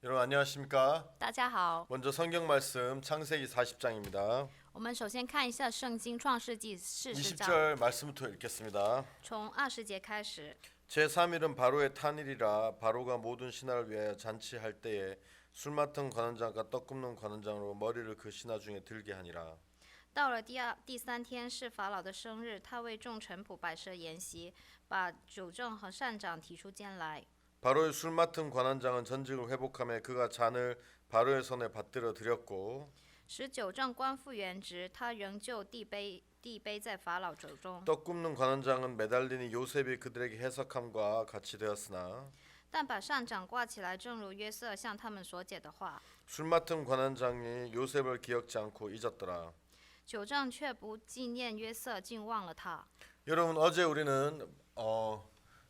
여러분 안녕하십니까? 大家好， 먼저 성경 말씀 창세기 40장입니다. 我们首先看一下圣经创世纪40章， 20절 말씀부터 읽겠습니다. 从20节开始。 제3일은 바로의 탄일이라 바로가 모든 신하를 위하여 잔치할 때에 술 맡은 관원장과 떡 굽는 관원장으로 머리를 그 신하 중에 들게 하니라. 到了第三天是法老的生日，他为众臣仆摆设筵席，把酒政和善长提出监来。 바로의 술 맡은 관원장은 전직을 회복하며 그가 잔을 바로의 손에 받들어 드렸고 使酒政官复原职，他仍旧递杯在法老手中。 떡 굽는 관원장은 매달리니 요셉이 그들에게 해석함과 같이 되었으나 但把善长挂起来，正如约瑟向他们所解的话。 술 맡은 관원장이 요셉을 기억지 않고 잊었더라. 酒政却不纪念约瑟，竟忘了他。 여러분 어제 우리는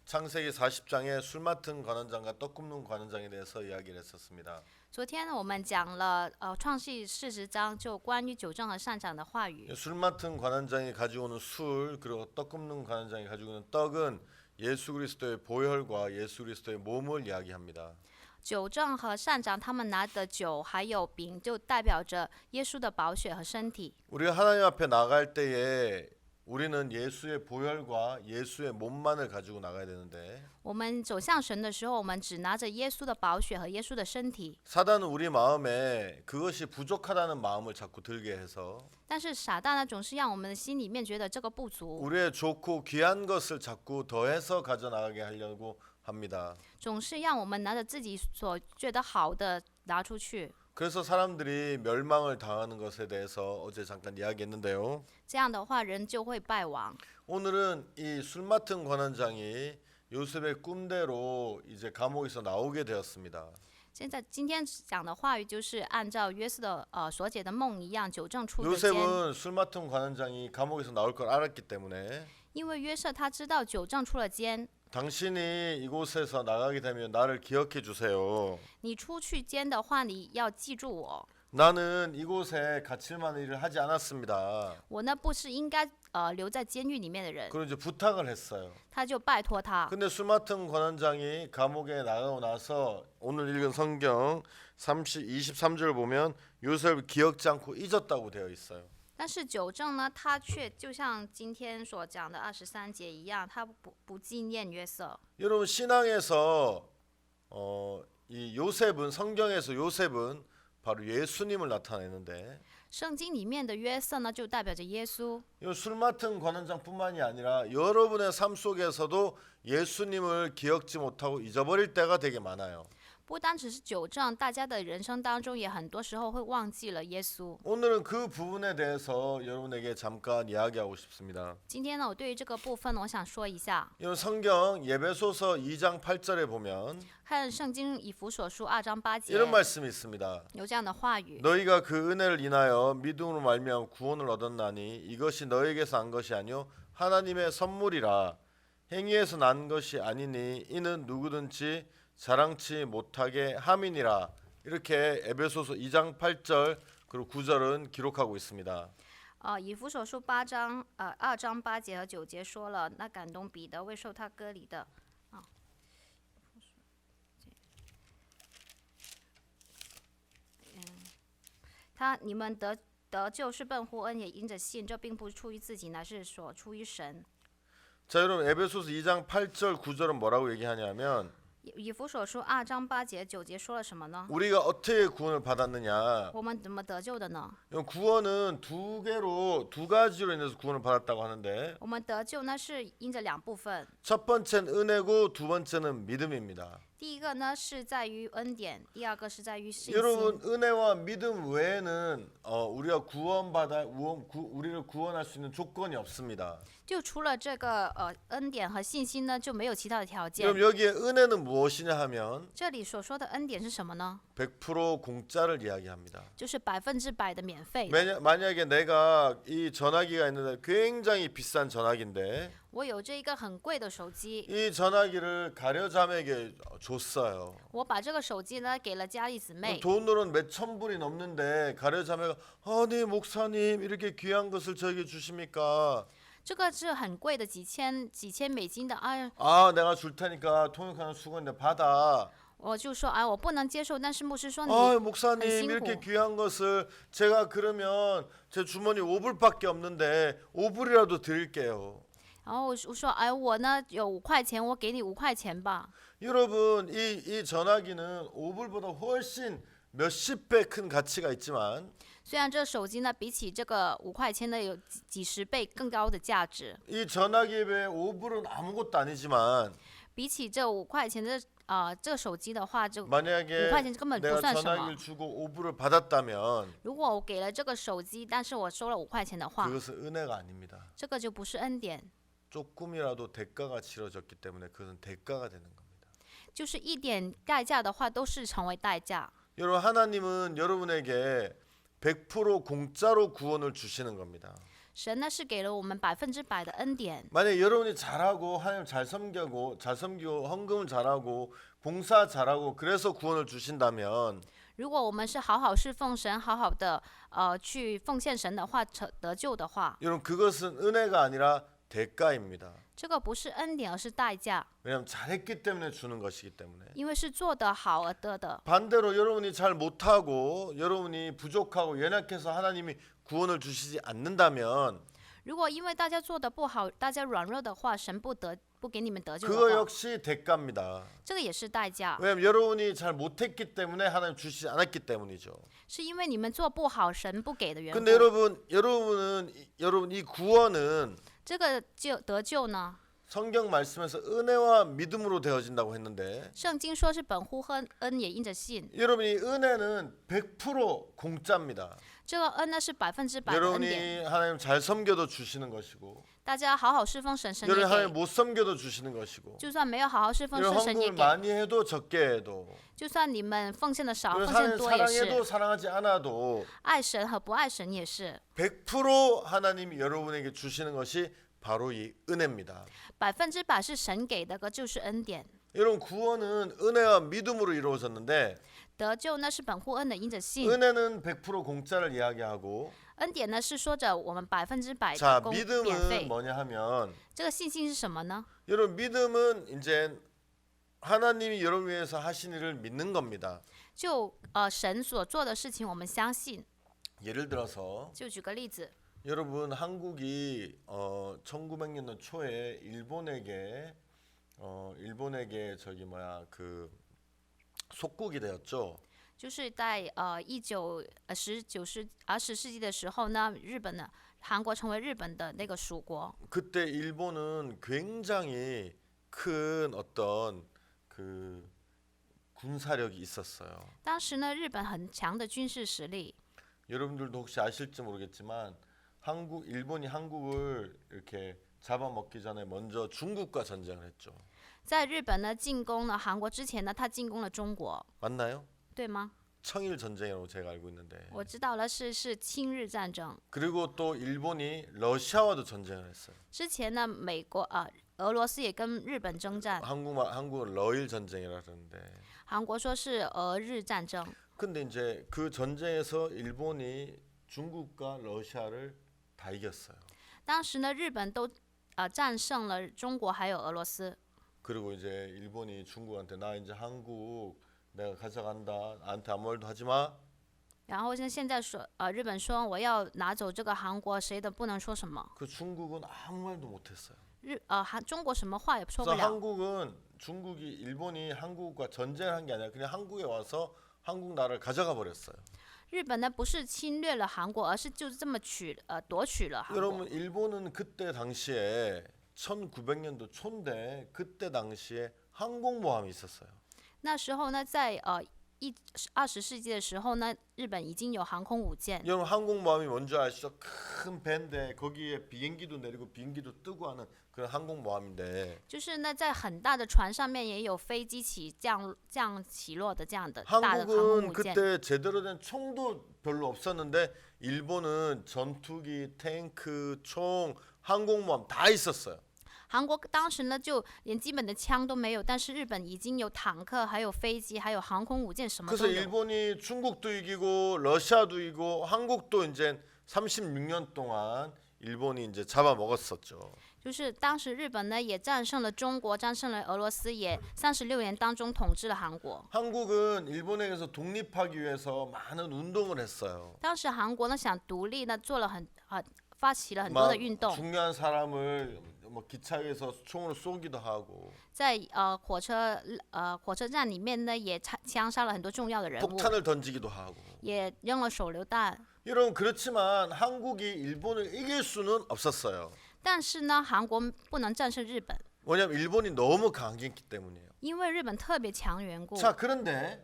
창세기 40장에 술 맡은 관원장과 떡 굽는 관원장에 대해서 이야기를 했었습니다. 昨天呢，我们讲了创世40章，就关于酒政和善长的话语。 술 맡은 관원장이 가지고 오는 술 그리고 떡 굽는 관원장이 가지고 있는 떡은 예수 그리스도의 보혈과 예수 그리스도의 몸을 이야기합니다. 酒政和善长他们拿的酒还有饼，就代表着耶稣的宝血和身体。 우리가 하나님 앞에 나갈 때에 우리는 예수의 보혈과 예수의 몸만을 가지고 나가야 되는데 我们走向神的时候，我们只拿着耶稣的宝血和耶稣的身体。 사단은 우리 마음에 그것이 부족하다는 마음을 자꾸 들게 해서 但是撒旦呢，总是让我们的心里面觉得这个不足， 우리의 좋고 귀한 것을 자꾸 더해서 가져나가게 하려고 합니다. 总是让我们拿着自己所觉得好的拿出去。 그래서 사람들이 멸망을 당하는 것에 대해서 어제 잠깐 이야기했는데요. 这样的话，人就会败亡。 오늘은 이 술 맡은 관원장이 요셉의 꿈대로 이제 감옥에서 나오게 되었습니다. 今天讲的话语就是按照约瑟的所解的梦一样，酒政出的监。 요셉은 술 맡은 관원장이 감옥에서 나올 걸 알았기 때문에 因为约瑟他知道酒政出了监， 당신이 이곳에서 나가게 되면 나를 기억해 주세요. 你出去监的话，你要记住我。 나는 이곳에 갇힐 만한 일을 하지 않았습니다. 我呢不是应该留在监狱里面的人， 그리고 이제 부탁을 했어요. 他就拜托他。 근데 술 맡은 관원장이 감옥에 나가고 나서 오늘 읽은 성경 23절 보면 요셉을 기억지 않고 잊었다고 되어 있어요. 但是酒政呢，他却就像今天所讲的23节一样，他不纪念约瑟。 여러분 신앙에서 이 요셉은 성경에서 요셉은 바로 예수님을 나타내는데 圣经里面的约瑟呢，就代表着耶稣。 이 술 맡은 관원장뿐만이 아니라 여러분의 삶 속에서도 예수님을 기억지 못하고 잊어버릴 때가 되게 많아요. 不单只是酒政，大家的人生当中也很多时候会忘记了耶稣。 오늘은 그 부분에 대해서 여러분에게 잠깐 이야기하고 싶습니다. 今天呢，我对于这个部分，我想说一下。 이 성경 예배소서 2장 8절에 보면 看圣经以弗所书2章8节 이런 말씀이 있습니다. 有这样的话语。 너희가 그 은혜를 인하여 믿음으로 말미암아 구원을 얻었나니 이것이 너에게서 난 것이 아니요 하나님의 선물이라 행위에서 난 것이 아니니 이는 누구든지 자랑치 못하게 함이니라. 이렇게 에베소서 2장 8절 그리고 9절은 기록하고 있습니다. 以弗所书2章8节和9节说了，那感动彼得为受他割礼的你们得救是本乎恩，也因着信，这并不出于自己，乃是所出于神。 자, 여러분 에베소서 2장 8절 9절은 뭐라고 얘기하냐면 以弗所书2章8节9节说了什么呢？ 우리가 어떻게 구원을 받았느냐? 我们怎么得救的呢？ 구원은 두 가지로 인해서 구원을 받았다고 하는데 我们得救呢是因着两部分， 첫 번째는 은혜고 두 번째는 믿음입니다. 第一个呢是在于恩典，第二个是在于信 여러분 心。 은혜와 믿음 외에는 우리가 우리를 구원할 수 있는 조건이 없습니다. 就除了这个恩典和信心呢，就没有其他的条件 그럼 。 여기에 은혜는 무엇이냐 하면 这里所说的恩典是什么呢？ 100% 공짜를 이야기합니다. 就是100%的免费。 만약에 내가 이 전화기가 있는데 굉장히 비싼 전화기인데 我有这一个很贵的手机， 이 전화기를 가려자매에게 줬어요. 我把这个手机呢给了家里姊妹， 돈으로는 몇천 불이 넘는데 가려자매가 아니 목사님 이렇게 귀한 것을 저에게 주십니까? 这个是很贵的，几千美金的。哎， 내가 줄 테니까 통역하는 수건인데 받아. 我就说，哎，我不能接受。但是牧师说你 아 很 목사님 辛 이렇게 苦， 귀한 것을 제가 그러면 제 주머니 5불밖에 없는데 5불이라도 드릴게요. 然后我说，哎，我呢有5块钱，我给你5块钱吧。 여러분 이 전화기는 5불보다 훨씬 몇십 배 큰 가치가 있지만 虽然这个手机呢比起这个5块钱的有几十倍更高的价值， 이 전화기에 비해 5불은 아무것도 아니지만 比起这5块钱的这个手机的话，就 만약에 5块钱根本不 내가 算什么。 전화기를 주고 5불을 받았다면 如果我给了这个手机，但是我收了5块钱的话， 그것은 은혜가 아닙니다. 这个就不是恩典， 조금이라도 대가가 치러졌기 때문에 그것은 대가가 되는 겁니다. 就是一点代价的话，都是成为代价。 여러분 하나님은 여러분에게 100% 공짜로 구원을 주시는 겁니다. 神呢是给了我们100%的恩典。 만약 여러분이 잘하고 하나님 잘 섬기고 헌금을 잘하고 봉사 잘하고 그래서 구원을 주신다면 如果我们是好好侍奉神，好好的去奉献神的话，得救的话， 여러분 그것은 은혜가 아니라 대가입니다. 这个不是恩典，而是代价， 왜냐하면 잘했기 때문에 주는 것이기 때문에. 因为是做得好而得的。 반대로 여러분이 잘 못하고 여러분이 부족하고 연약해서 하나님이 구원을 주시지 않는다면 如果因为大家做得不好，大家软弱的话，神不给你们得救 그거 的话， 역시 대가입니다. 这个也是代价， 왜냐하면 여러분이 잘 못했기 때문에 하나님 주시지 않았기 때문이죠. 是因为你们做不好，神不给的缘 근데 故。 여러분 이 구원은 这个得救呢， 성경 말씀에서 은혜와 믿음으로 되어진다고 했는데 圣经说是本乎恩，也因着信。 여러분이 은혜는 100% 공짜입니다. 这个恩呢是100%的恩典， 여러분이 하나님 잘 섬겨도 주시는 것이고 大家好好侍奉神，神 여러분이 也 하나님 给。 못 섬겨도 주시는 것이고 就算没有好好侍奉神， 여러분 神也 헌금을 给。 많이 해도 적게 해도 就算你们奉献的少， 여러분 奉献 하나님 多也 사랑해도 是。 사랑하지 않아도 爱神和不爱神也是， 100% 하나님이 여러분에게 주시는 것이 바로 이 은혜입니다. 100%是神给的，个就是恩典。 여러분 구원은 은혜와 믿음으로 이루어졌는데 得救呢是本乎恩的，因着信。 은혜는 100% 공짜를 이야기하고 恩典呢是说着我们100%的 자 免 믿음은 费。 뭐냐 하면 这个信心是什么呢？ 여러분 믿음은 이제 하나님이 여러분 위해서 하신 일을 믿는 겁니다. 就神所做的事情，我们相信。 예를 들어서 就举个例子， 여러분 한국이 1900년도 초에 일본에게 저기 뭐야 그 속국이 되었죠. 就是在20世纪的时候呢，韩国成为日本的那个属国。 그때 일본은 굉장히 큰 어떤 그 군사력이 있었어요. 当时呢，日本很强的军事实力。 여러분들도 혹시 아실지 모르겠지만 일본이 한국을 이렇게 잡아먹기 전에 먼저 중국과 전쟁을 했죠. 在日本呢进攻了韩国之前呢，他进攻了中国， 맞나요? 对吗？ 청일 전쟁이라고 제가 알고 있는데. 我知道了，是亲日战争。 그리고 또 일본이 러시아와도 전쟁을 했어요. 之前呢，俄罗斯也跟日本征战， 한국은 러일 전쟁이라 그러는데. 韩国说是俄日战争。 근데 이제 그 전쟁에서 일본이 중국과 러시아를 다 이겼어요. 当时呢，日本都战胜了中国还有俄罗斯。 그리고 이제 일본이 중국한테 나 이제 한국 내가 가져간다. 나한테 아무 말도 하지 마. 然后现在说，日本说我要拿走这个韩国，谁都不能说什么。 그 중국은 아무 말도 못했어요. 中国什么话也说不 그래서 了。 일본이 한국과 전쟁을 한 게 아니라 그냥 한국에 와서 한국 나라를 가져가 버렸어요. 日本呢不是侵略了韩国，而是就这么夺取了韩国。 여러분 일본은 그때 당시에 1900년도 초인데 그때 당시에 항공모함이 있었어요. 那时候呢，在20世纪的时候呢，日本已经有航空母舰。 여러분 항공모함이 뭔지 아시죠? 큰 배인데 거기에 비행기도 내리고 비행기도 뜨고 하는 그런 항공모함인데 就是呢，在很大的船上面也有飞机起落的这样的大的航空 한국은 母舰。 그때 제대로 된 총도 별로 없었는데 일본은 전투기, 탱크, 총, 항공모함 다 있었어요. 韩国当时呢，就连基本的枪都没有，但是日本已经有坦克，还有飞机，还有航空母舰，什么 그래서 都有。 일본이 중국도 이기고 러시아도 이기고 한국도 이제 36년 동안 일본이 이제 잡아먹었었죠. 就是当时日本呢也战胜了中国，战胜了俄罗斯，也36年当中统治了韩国。 한국은 일본에게서 독립하기 위해서 많은 운동을 했어요. 当时韩国呢想独立呢，做了发起了很多的 막 运动， 중요한 사람을 뭐 기차에서 총으로 쏘기도 하고 在火车站里面呢也枪杀了很多重要的人物， 폭탄을 던지기도 하고. 也扔了手榴弹。 여러분 그렇지만 한국이 일본을 이길 수는 없었어요. 但是呢，韩国不能战胜日本， 왜냐하면 일본이 너무 강했기 때문이에요. 因为日本特别强缘故。 자 그런데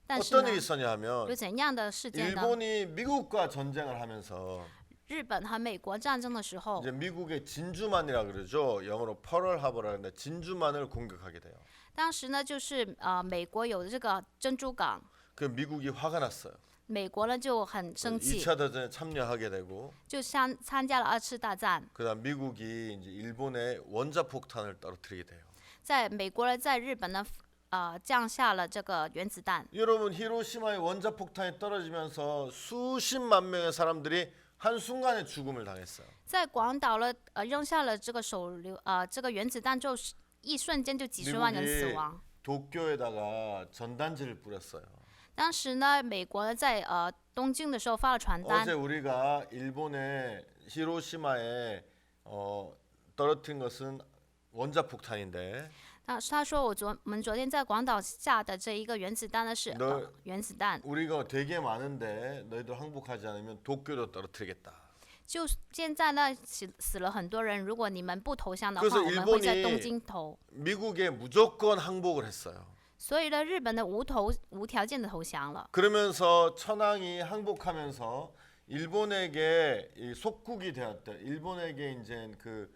但是 어떤 呢 일이 ， 있었냐 하면 有怎样的事件呢？ 일본이 미국과 전쟁을 하면서 日本和美国战争的时候， 이제 미국의 진주만이라 그러죠. 영어로 퍼럴 하버라 하는데 진주만을 공격하게 돼요. 当时呢就是美国有这个珍珠港， 그 미국이 화가 났어요. 美国呢就很生气， 2차 대전에 참여하게 되고 就参加了2次大战。 그다음 미국이 이제 일본에 원자폭탄을 떨어뜨리게 돼요. 在美国呢，在日本呢，降下了这个原子弹。 여러분 히로시마에 원자폭탄이 떨어지면서 수십만 명의 사람들이 한 순간에 죽음을 당했어요. 在广岛呢，扔下了这个这个原子弹之后，一瞬间就几十万人死亡。 도쿄에다가 전단지를 뿌렸어요. 当时呢，美国呢在东京的时候发了传单 어제 ， 우리가 일본의 히로시마에 떨어뜨린 것은 원자폭탄인데 他说我们昨天在广岛下的这一个原子弹呢是原子弹， 우리가 되게 많은데 너희들 항복하지 않으면 도쿄도 떨어뜨리겠다. 就现在呢死了很多人，如果你们不投降的 그래서 话，我们会在 일본이 东京投。 미국에 무조건 항복을 했어요. 所以呢，日本的无条件的投降了。 그러면서 천황이 항복하면서 일본에게 이 속국이 되었던 일본에게 이제 그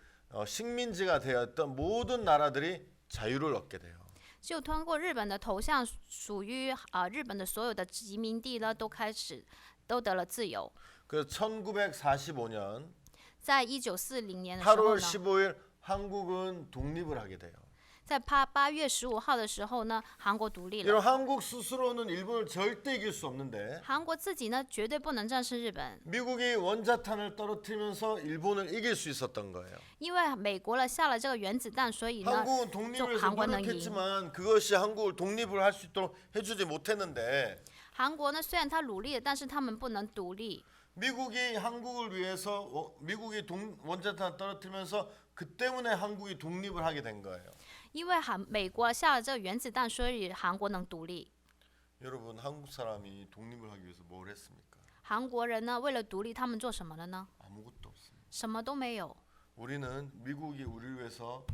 식민지가 되었던 모든 나라들이 자유를 얻게 돼요. 就通过日本的投降，属于日本的所有的殖民地呢，都得了自由。 그 1945년 在1940年的时候 8월 呢， 15일 한국은 독립을 하게 돼요. 在8月15号的时候呢，韩国独立了。 여러분 한국 스스로는 일본을 절대 이길 수 없는데 韩国自己呢，绝对不能战胜日本， 미국이 원자탄을 떨어뜨리면서 일본을 이길 수 있었던 거예요. 因为美国呢下了这个原子弹，所以呢， 한국은 독립을 위해서 한국은 노력했지만 그것이 한국을 독립을 할 수 있도록 해주지 못했는데 韩国呢虽然他努力了，但是他们不能独立。 미국이 한국을 위해서 미국이 원자탄을 떨어뜨리면서 그 때문에 한국이 독립을 하게 된 거예요. 因为美国下了这个原子弹，所以韩国能独立。 여러분 한국 사람이 독립을 하기 위해서 뭘 했습니까? 韩国人呢，为了独立，他们做什么了呢？ 아무것도 없습니다. 什么都没有。 우리는 미국이 우리를 위해서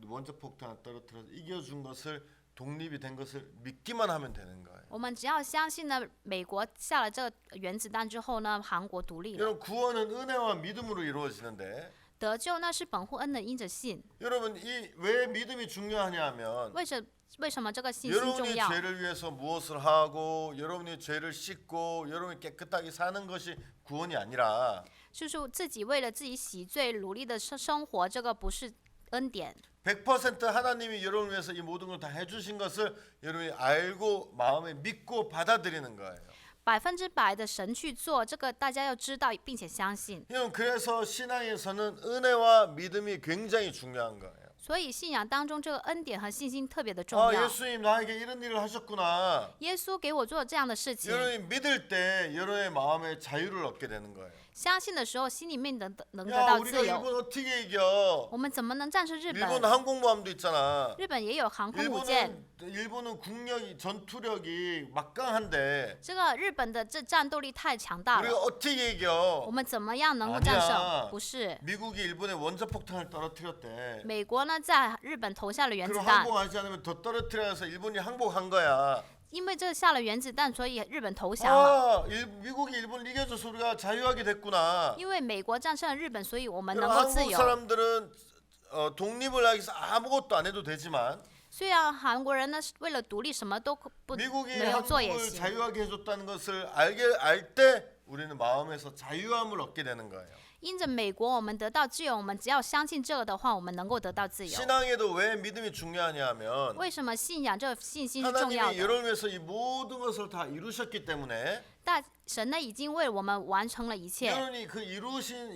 원자폭탄을 떨어뜨려서 이겨준 것을 독립이 된 것을 믿기만 하면 되는 거예요. 我们只要相信呢，美国下了这个原子弹之后呢，韩国独立了。 여러분 구원은 은혜와 믿음으로 이루어지는데 得救那是本乎恩的，因着信。 여러분 이 왜 믿음이 중요하냐면 为什么这个信心重 여러분이 要？ 죄를 위해서 무엇을 하고 여러분이 죄를 씻고 여러분이 깨끗하게 사는 것이 구원이 아니라 就是自己为了自己洗罪努力的生活，这个不是恩典。 100% 하나님이 여러분을 위해서 이 모든 걸 다 해주신 것을 여러분이 알고 마음에 믿고 받아들이는 거예요. 100%的神去做，这个大家要知道并且相信。 여러분 그래서 신앙에서는 은혜와 믿음이 굉장히 중요한 거예요. 所以信仰当中，这个恩典和信心特别的重 아 要。 예수님 나에게 이런 일을 하셨구나. 耶稣给我做这样的事情， 여러분이 믿을 때 여러분의 마음에 자유를 얻게 되는 거예요. 相信的时候，心里面能得 야 到 우리가 自由。 일본 어떻게 이겨? 我们怎么能战胜日 일본 本？ 항공모함도 있잖아. 日本也有航空母舰， 일본은 국력이 전투력이 막강한데 这个日本的这战斗力太强大 우리가 了， 어떻게 我 이겨? 们怎么样能够战 아니야 胜？不是， 미국이 일본에 원자폭탄을 떨어뜨렸대. 美国呢在日本投下了原子 그럼 弹， 항복하지 않으면 더 떨어뜨려서 일본이 항복한 거야. 因为这下了原子弹，所以日本投降了。 미국이 일본을 이겨줘서 우리가 자유하게 됐구나. 因为美国战胜了日本，所以我们 그럼 能够自 한국 由。 사람들은 독립을 하기 위해서 아무것도 안 해도 되지만 虽然韩国人呢是为了独立什么都不 미국이 没有做也 한국을 行， 자유하게 해줬다는 것을 알 때 우리는 마음에서 자유함을 얻게 되는 거예요. 因着美国我们得到自由，我们只要相信这个的话，我们能够得到自由。 신앙에도 왜 믿음이 중요하냐면 为什么信仰这信心是重要 하나님이 的？ 여러분을 위해서 이 모든 것을 다 이루셨기 때문에 但神呢已经为我们完成了一切。 여러분이 그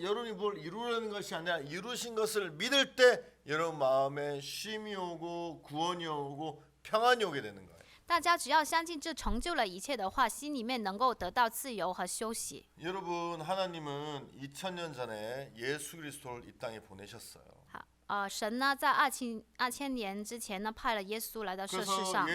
여러분이 뭘 이루려는 것이 아니라 이루신 것을 믿을 때 여러분 마음에 쉼이 오고 구원이 오고 평안이 오게 되는 거예요. 大家只要相信这成就了一切的话，心里面能够得到自由和休息。 여러분 하나님은 2000년 전에 예수 그리스도를 이 땅에 보내셨어요. 好，神呢在2000年之前呢派了耶稣来到这世 그래서 上。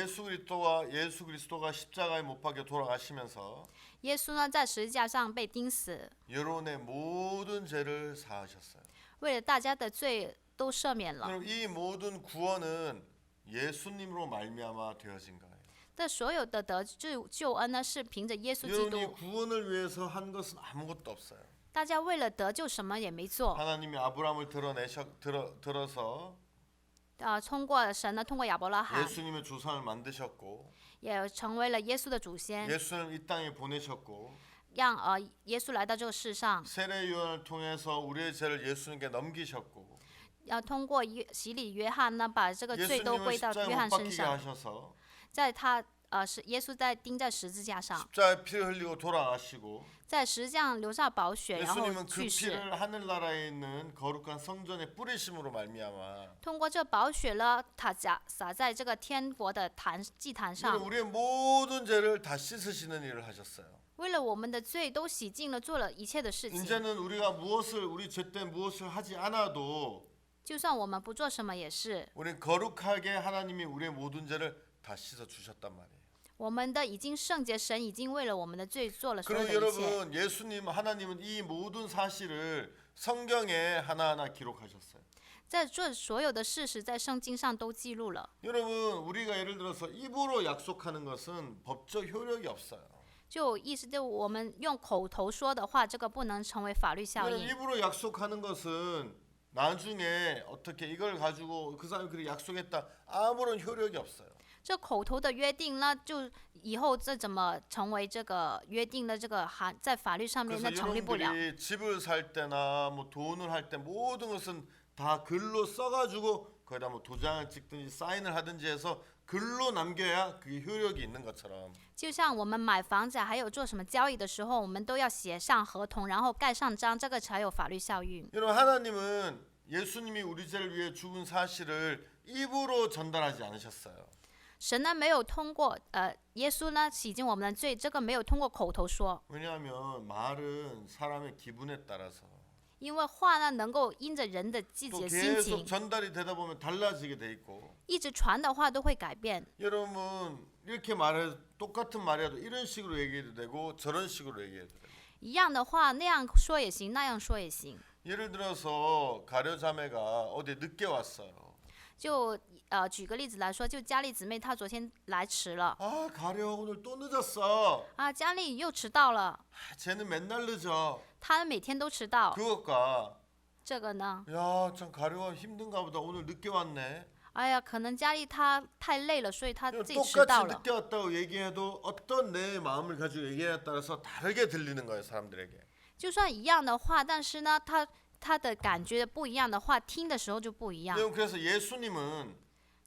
예수 그리스도가 십자가에 못 박혀 돌아가시면서 耶稣呢在十字架上被钉死， 여러분의 모든 죄를 사하셨어요. 为了大家的罪都赦免了。 여러분 이 모든 구원은 예수님으로 말미암아 되어진 거예요. 这所有的得救恩呢是凭着耶稣基 여러분이 督。 구원을 위해서 한 것은 아무것도 없어요. 大家为了得救什么也没做， 하나님이 아브라함을 들어서 通过神呢，通过亚伯拉罕 예수님의 조상을 만드셨고 也成为了耶稣的祖先， 예수를 이 땅에 보내셨고 让耶稣来到这个世上， 세례 요한을 통해서 우리의 죄를 예수님께 넘기셨고 要通过洗礼约翰呢，把这个罪都 예수님을 归到 십자가에 约翰 못 身 박히게 上， 하셔서 在他是耶稣在钉在十字架上， 십자가에 피를 흘리고 돌아가시고 在十字架上流下宝血，然后 예수님은 그 去世。 피를 하늘나라에 있는 거룩한 성전에 뿌리심으로 말미암아 通过这宝血呢，他洒在这个天国的祭坛上， 우리의 모든 죄를 다 씻으시는 일을 하셨어요. 为了我们的罪都洗净了，做了一切的事情。 이제는 우리가 우리 죄 때문에 무엇을 하지 않아도 就算我们不做什么也是， 우리 거룩하게 하나님이 우리의 모든 죄를 다 씻어 주셨단 말이에요. 我们的已经圣洁，神已经为了我们的罪做了所有 그리고 的一切。 여러분 예수님 하나님은 이 모든 사실을 성경에 하나하나 기록하셨어요. 在这所有的事实在圣经上都记录了。 여러분 우리가 예를 들어서 입으로 약속하는 것은 법적 효력이 없어요. 就意思就我们用口头说的话，这个不能成为法律效 여러분 应。 입으로 약속하는 것은 나중에 어떻게 이걸 가지고 그 사람이 그렇게 약속했다 아무런 효력이 없어요. 这口头的约定呢，就以后这怎么成为这个约定的这个在法律上面 그래서 那成立不了。 여러분들이 집을 살 때나 뭐 돈을 할 때 모든 것은 다 글로 써가지고 거기다 뭐 도장을 찍든지 사인을 하든지 해서 글로 남겨야 그게 효력이 있는 것처럼 就像我们买房子还有做什么交易的时候，我们都要写上合同，然后盖上章，这个才有法律效应。 여러분 하나님은 예수님이 우리 죄를 위해 죽은 사실을 입으로 전달하지 않으셨어요. 神呢没有通过耶稣呢洗净我们的罪，这个没有通过口头说， 왜냐하면 말은 사람의 기분에 따라서 因为话呢能够因着人的自己 또 的心 계속 情， 전달이 되다 보면 달라지게 돼 있고 一直传的话都会改变。 여러분 이렇게 말해 똑같은 말이라도 이런 식으로 얘기해도 되고 저런 식으로 얘기해도 되고 一样的话那样说也行，那样说也行。 예를 들어서 가려자매가 어디 늦게 왔어요. 就举个例子来说，就佳丽姊妹她昨天来迟了 아 가려 오늘 또 늦었어. 啊，佳丽又迟到了， 아, 쟤는 맨날 늦어. 她每天都迟到。 그것과 这个呢， 야 참 가려가 힘든가 보다 오늘 늦게 왔네. 哎呀，可能佳丽她太累了，所以她自己迟 똑같이 到了。 늦게 왔다고 얘기해도 어떤 내 마음을 가지고 얘기에 따라서 다르게 들리는 거예요 사람들에게. 就算一样的话，但是呢，她的感觉不一样的话，听的时候就不一样。 여러분 그래서 예수님은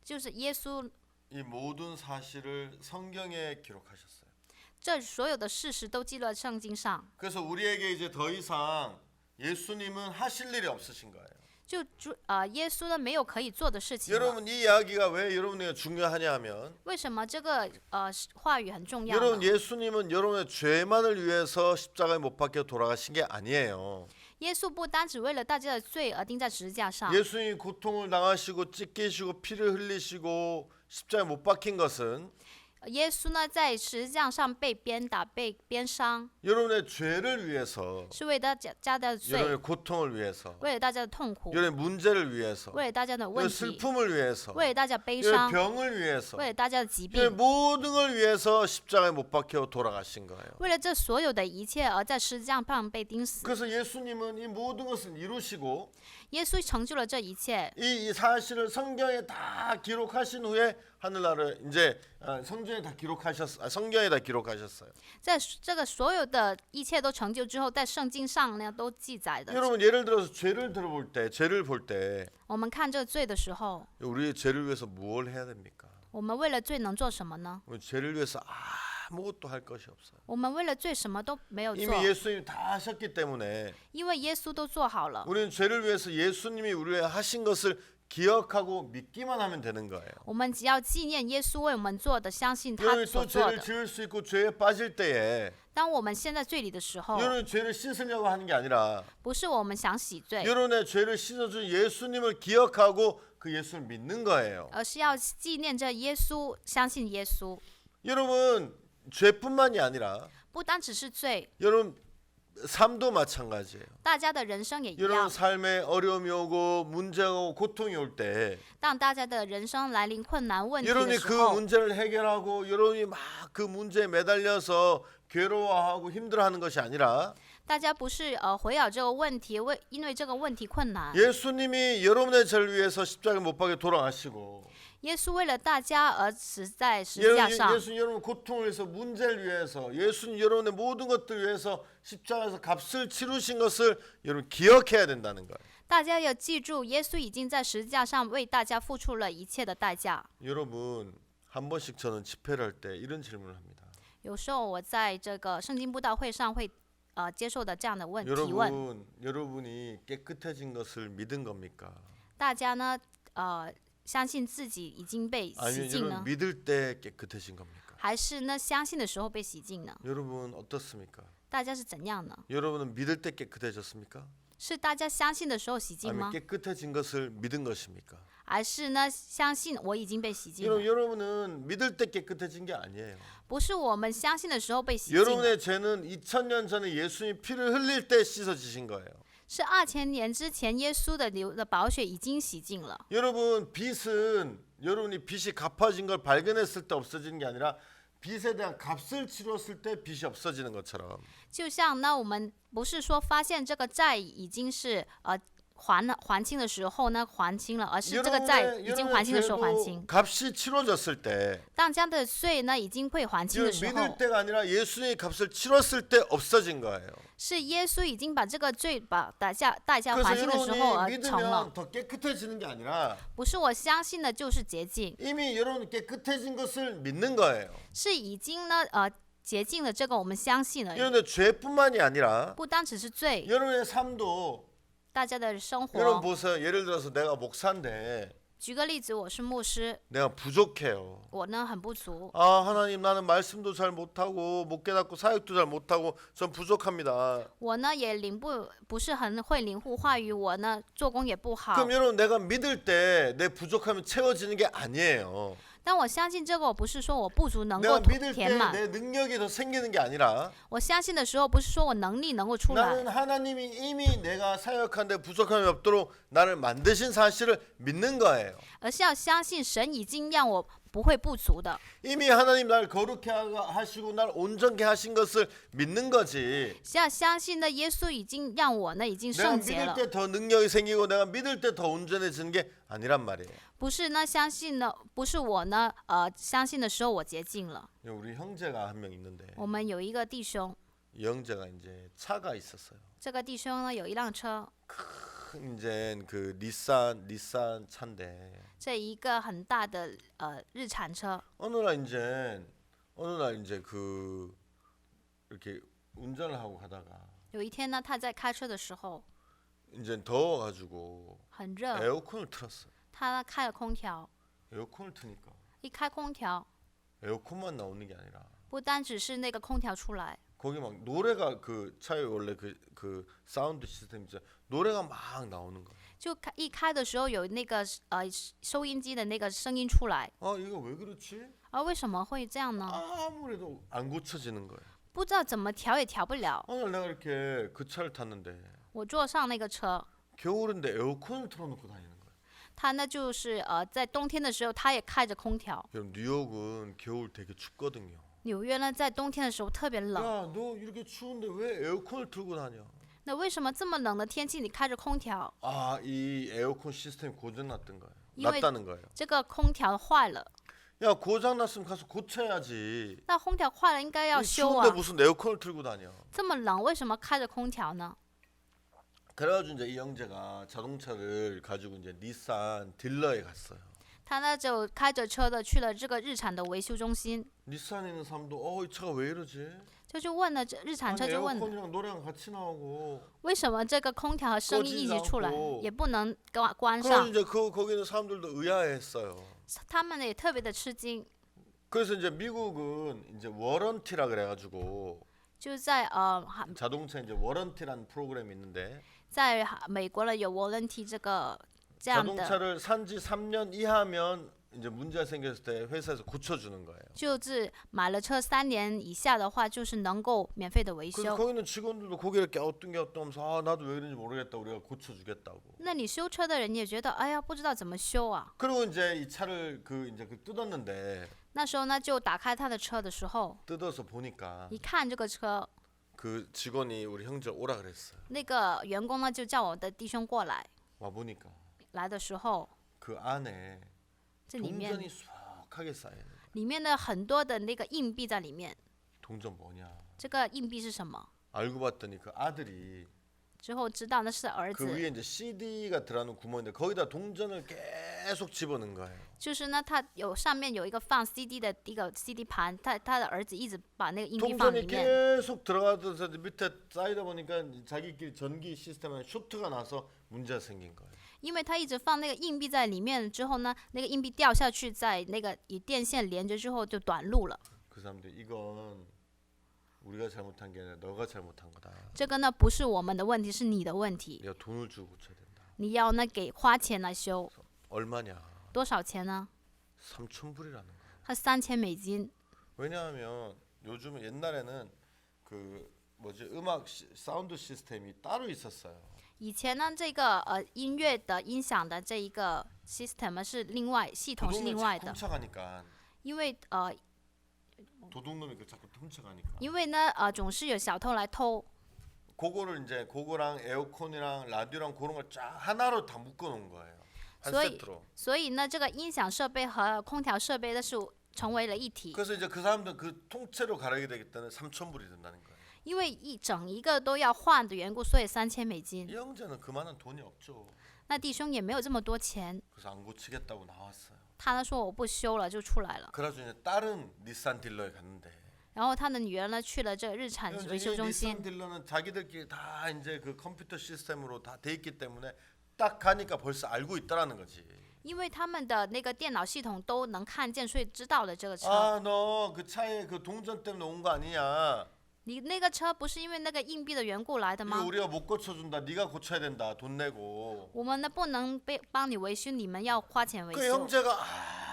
就是耶稣 이 모든 사실을 성경에 기록하셨어요. 这所有的事实都记录在圣经上， 그래서 우리에게 이제 더 이상 예수님은 하실 일이 없으신 거예요. 耶稣呢没有可以做的事情了。 여러분 이 이야기가 왜 여러분에게 중요하냐 하면 为什么这个话语很重要 여러분 呢？ 예수님은 여러분의 죄만을 위해서 십자가에 못 박혀 돌아가신 게 아니에요. 耶稣不单只为了大家的罪而钉在十字架上， 예수님이 고통을 당하시고 찢기시고 피를 흘리시고 십자가에 못 박힌 것은 耶稣呢在十字架上被鞭打、被鞭伤， 여러분의 죄를 위해서 是为大家的罪， 여러분의 고통을 위해서 为了大家的痛苦， 여러분의 문제를 위해서 为了大家的问 여러분의 题， 슬픔을 위해서 为了大家悲 여러분의 伤， 병을 위해서 为了大家的疾 여러분의 病， 모든 걸 위해서 십자가에 못 박혀 돌아가신 거예요. 为了这所有的一切而在十字架上被钉死。 그래서 예수님은 이 모든 것을 이루시고 耶稣成就了这一切。 이 사실을 성경에 다 기록하신 후에 하늘나라를 이제 성경에 다 기록하셨어요. 在这个所有的一切都成就之后，在圣经上呢都记载的。 여러분 예를 들어서 죄를 볼 때 我们看这个罪的时候， 우리의 죄를 위해서 무엇을 해야 됩니까? 我们为了罪能做什么呢？ 우리 죄를 위해서 아무것도 할 것이 없어요. 我们为了罪什么都没有做， 이미 예수님이 다 하셨기 때문에 因为耶稣都做好了。 우리는 죄를 위해서 예수님이 우리에 하신 것을 기억하고 믿기만 하면 되는 거예요. 我们只要纪念耶稣为我们做的，相信他 여러분이 所 또 做 죄를 的。 지을 수 있고 죄에 빠질 때에 当我们陷在罪里的时候， 여러분이 죄를 씻으려고 하는 게 아니라 不是我们想洗罪， 여러분의 죄를 씻어준 예수님을 기억하고 그 예수를 믿는 거예요. 而是要纪念着耶稣，相信耶稣。 여러분 죄뿐만이 아니라 不单只是罪， 여러분 삶도 마찬가지예요. 大家的人生也一 여러분 样。 삶에 어려움이 오고 문제가 오고 고통이 올 때 当大家的人生来临困难问题的 여러분이 时 그 候， 문제를 해결하고 여러분이 막 그 문제에 매달려서 괴로워하고 힘들어하는 것이 아니라 大家不是围绕这个问题，因为这个问题困难。 예수님이 여러분의 죄를 위해서 십자가에 못 박혀 돌아가시고 耶稣为了大家而死在十字架上， 예수님 여러분 고통을 위해서 문제를 위해서 예수님 여러분의 모든 것들을 위해서 십자가에서 값을 치르신 것을 여러분 기억해야 된다는 거예요. 大家要记住，耶稣已经在十字架上为大家付出了一切的代价。 여러분 한 번씩 저는 집회를 할 때 이런 질문을 합니다. 有时候我在这个圣经布道会上会接受的这样的提问， 여러분이 깨끗해진 것을 믿은 겁니까? 大家呢相信自己已经被洗 아니면 净 여러분 呢， 믿을 때 깨끗해진 겁니까? 还是呢相信的时候被洗净呢？ 여러분 어떻습니까? 大家是怎样呢？ 여러분은 믿을 때 깨끗해졌습니까? 是大家相信的时候洗净 아니면 吗？ 깨끗해진 것을 믿은 것입니까? 还是呢相信我已经被洗净了？ 여러분은 믿을 때 깨끗해진 게 아니에요. 不是我们相信的时候被洗净的， 여러분의 죄는 2000년 전에 예수님 피를 흘릴 때 씻어지신 거예요. 是2000年之前耶稣的流的宝血已经洗净了。 여러분 빚은 여러분이 빚이 갚아진 걸 발견했을 때 없어지는 게 아니라 빚에 대한 값을 치렀을 때 빚이 없어지는 것처럼 就像呢，我们不是说发现这个债已经是还清的时候呢还清了，而是这个债已经还清的时候还清。 값이 치러졌을 때 当这样的税呢已经会还清的时 믿을 候， 때가 아니라 예수님이 값을 치렀을 때 없어진 거예요. 是耶稣已经把这个罪把代价还 그래서 清的时候 여러분이 而成了， 믿으면 더 깨끗해지는 게 아니라 不是我相信的就是洁净， 이미 여러분 깨끗해진 것을 믿는 거예요. 是已经呢洁净了这个我们相信了， 여러분의 죄뿐만이 아니라 不单只是罪， 여러분의 삶도 大家的生 여러분 活。 보세요. 예를 들어서 내가 목사인데 举个例子，我是牧师， 내가 부족해요. 我呢很不足， 아 하나님 나는 말씀도 잘 못하고 못 깨닫고 사역도 잘 못하고 전 부족합니다. 我呢也不是很会领悟话语，我呢做工也不好。 그럼 여러분 내가 믿을 때 내 부족함이 채워지는 게 아니에요. 但我相信这个，我不是说我不足能 내가 够 믿을 填满， 때 내 능력이 더 생기는 게 아니라 我相信的时候，不是说我能力能够出来， 나는 하나님이 이미 내가 사역하는데 부족함이 없도록 나를 만드신 사실을 믿는 거예요. 而是要相信神已经让我不会不足的， 이미 하나님 날 거룩해 하시고 날 온전케 하신 것을 믿는 거지. 是要相信呢，耶稣已经让我呢已经 내가 圣洁 믿을 了， 때 더 능력이 생기고 내가 믿을 때 더 온전해지는 게 아니란 말이에요. 不是呢相信呢，不是我呢相信的时候我洁净了。 우리 형제가 한 명 있는데 我们有一个弟兄， 이 형제가 이제 차가 있었어요. 这个弟兄呢有一辆车， 큰 이제 그 닛산 차인데 这一个很大的日产车， 어느 날 이제 그 이렇게 운전을 하고 가다가 有一天呢他在开车的时候 이제 더워가지고 很热， 에어컨을 틀었어요. 他开了空调， 에어컨을 트니까 一开空调， 에어컨만 나오는 게 아니라 不单只是那个空调出来， 거기 막 노래가 그 차에 원래 그 사운드 시스템 있죠. 노래가 막 나오는 거예요. 就一开的时候有那个收音机的那个声音出来， 아 이거 왜 그렇지? 为什么会这样呢？ 아무래도 안 고쳐지는 거예요. 不知道怎么调也调不了。 오늘 내가 이렇게 그 차를 탔는데 我坐上那个车， 겨울인데 에어컨을 틀어놓고 다니는 거예요. 他呢就是在冬天的时候他也开着空调。 여러분 뉴욕은 겨울 되게 춥거든요. 纽约呢在冬天的时候特别冷， 야 너 이렇게 추운데 왜 에어컨을 틀고 다녀? 那为什么这么冷的天气你开着空调？ 아, 이 에어컨 시스템이 고장났던 거예요. 因为 났다는 거예요. 这个空调坏了， 야, 고장났으면 가서 고쳐야지. 那空调坏了应该要 이 修 추운데 啊， 무슨 에어컨을 틀고 다녀. 这么冷为什么开着空调呢？ 그래가지고 이제 이 형제가 자동차를 가지고 이제 닛산 딜러에 갔어요. 他呢就开着车的去了这个日产的维修中心， 닛산에 있는 사람도 이 차가 왜 이러지? 就去问了这日产车 아니, 就问了， 에어컨이랑 노래랑 같이 나오고. 为什么这个空调和声音一起出来 꺼지지 않고 也不能关 그래서 上？ 이제 거기 있는 사람들도 의아해했어요. 他们也特别的吃惊， 그래서 이제 미국은 이제 워런티라 그래가지고 就在자동차 이제 워런티라는 프로그램이 있는데 在美国呢有 warranty 这样的， 자동차를 산지 3년 이하면 이제 문제가 생겼을 때 회사에서 고쳐주는 거예요. 就是买了车3年以下的话，就是能够免费的维 그래서 修。 거기 있는 직원들도 고개를 갸우뚱갸우뚱하면서 나도 왜 그런지 모르겠다 우리가 고쳐주겠다고. 那你修车的人也觉得，哎呀，不知道怎么修啊。 그리고 이제 이 차를 이제 뜯었는데 那时候呢，就打开他的车的时候， 뜯어서 보니까 一看这个车， 그 직원이 우리 형제 오라 그랬어요. 那个员工呢就叫我的弟兄过来， 와 보니까 来的时候， 그 안에 这里面 동전이 수북하게 쌓여 있는 거예요. 里面的很多的那个硬币在里面。 동전 뭐냐? 这个硬币是什么？ 알고 봤더니 그 아들이 之后知道那是儿 그 子， 위에 이제 CD가 들어가는 구멍인데 거기다 동전을 계속 집어넣은 거예요. 就是呢，他上面有一个放 CD 的一个 CD 盘，他的儿子一直把那个硬币放里 동전이 面， 계속 들어가서 밑에 쌓이다 보니까 자기끼리 전기 시스템에 쇼트가 나서 문제가 생긴 거예요. 因为他一直放那个硬币在里面之后呢，那个硬币掉下去，在那个与电线连着之后就短路了。 그 사람들 이건 우리가 잘못한 게 아니라 너가 잘못한 거다. 这个呢不是我们的问题，是你的问题， 내가 돈을 주고 고쳐야 된다. 你要呢花钱来修， 얼마냐? 多少钱呢？ 3,000불이라는 거야. 它3000美金。 왜냐하면 요즘 옛날에는 그 뭐지 음악 사운드 시스템이 따로 있었어요. 以前呢，这个音乐的音响的这一个 system 呢是另外系统是另外的， 훔쳐가니까 因为 도둑놈이 그 자꾸 훔쳐가니까 因为呢总是有小偷来偷， 그거를 이제 그거랑 에어컨이랑 라디오랑 그런 걸 쫙 하나로 다 묶어놓은 거예요. 한 소위- 세트로. 所以呢这个音响设备和空调设备呢是成为了一体， 그래서 이제 그 사람들 그 통째로 갈아야 되기 때문에 3,000불이 든다는 거예요. 因为整一个都要换的缘故，所以3000美金。 이 형제는 그만한 돈이 없죠. 那弟兄也没有这么多钱， 그래서 안 고치겠다고 나왔어요. 他呢说我不修了就出来了。 그래서 이제 다른 닛산 딜러에 갔는데 然后他的女儿呢去了这个日产维修中 닛산 心， 딜러는 자기들끼리 다 이제 그 컴퓨터 시스템으로 다 돼 있기 때문에 딱 가니까 벌써 알고 있다라는 거지. 因为他们的那个电脑系统都能看见，所以知道了这个车。 아, 너 그 차에 그 동전 때문에 온 거 아니냐? 你那个车不是因为那个硬币的缘故来的 이거 吗？ 우리가 못 고쳐준다. 네가 고쳐야 된다. 돈 내고. 我们呢不能帮你维修，你们要花钱维 그 修。 형제가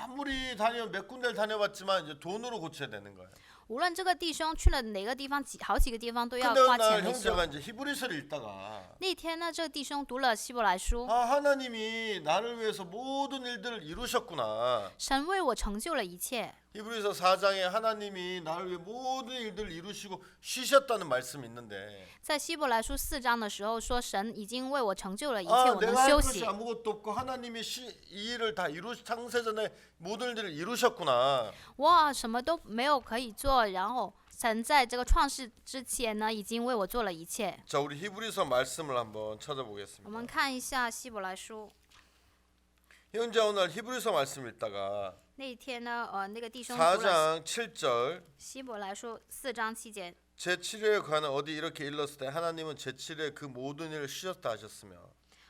아무리 몇 군데를 다녀봤지만 이제 돈으로 고쳐야 되는 거예요. 无论这个弟兄去了哪个地方，好几个地方都要 근데 花 어느 날 钱维修。 형제가 이제 히브리서를 읽다가 那天呢，这个弟兄读了希伯来书， 아, 하나님이 나를 위해서 모든 일들을 이루셨구나. 神为我成就了一切。 히브리서 4장에 하나님이 나를 위해 모든 일들을 이루시고 쉬셨다는 말씀이 있는데 在希伯来书4章的时候说，神已经为我成就了一切， 아, 我能 내가 할 休 것이 息。 아무것도 없고 하나님이 이 일을 다 창세전에 모든 일들을 이루셨구나. 哇，什么都没有可以做，然后神在这个创世之前呢，已经为我做了一切。 자, 우리 히브리서 말씀을 한번 我们 찾아보겠습니다. 看一下希伯来书。 현재 오늘 히브리서 말씀 읽다가 那一天呢，那个弟兄读了 4장 7절 希伯来书4章7节， 제7일에 관한 어디 이렇게 일렀을 때 하나님은 제7일에 그 모든 일을 쉬셨다 하셨으며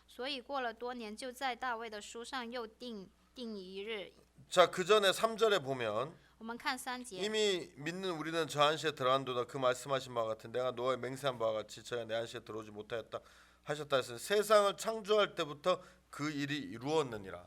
所以过了多年，就在大卫的书上又定一日。 자, 그 전에 3절에 보면 我们看3节， 이미 믿는 우리는 저 안시에 들어간도다 그 말씀하신 바와 같은 내가 노아에 맹세한 바와 같이 저희가 내 안시에 들어오지 못하였다 하셨다 했으니 세상을 창조할 때부터 그 일이 이루었느니라.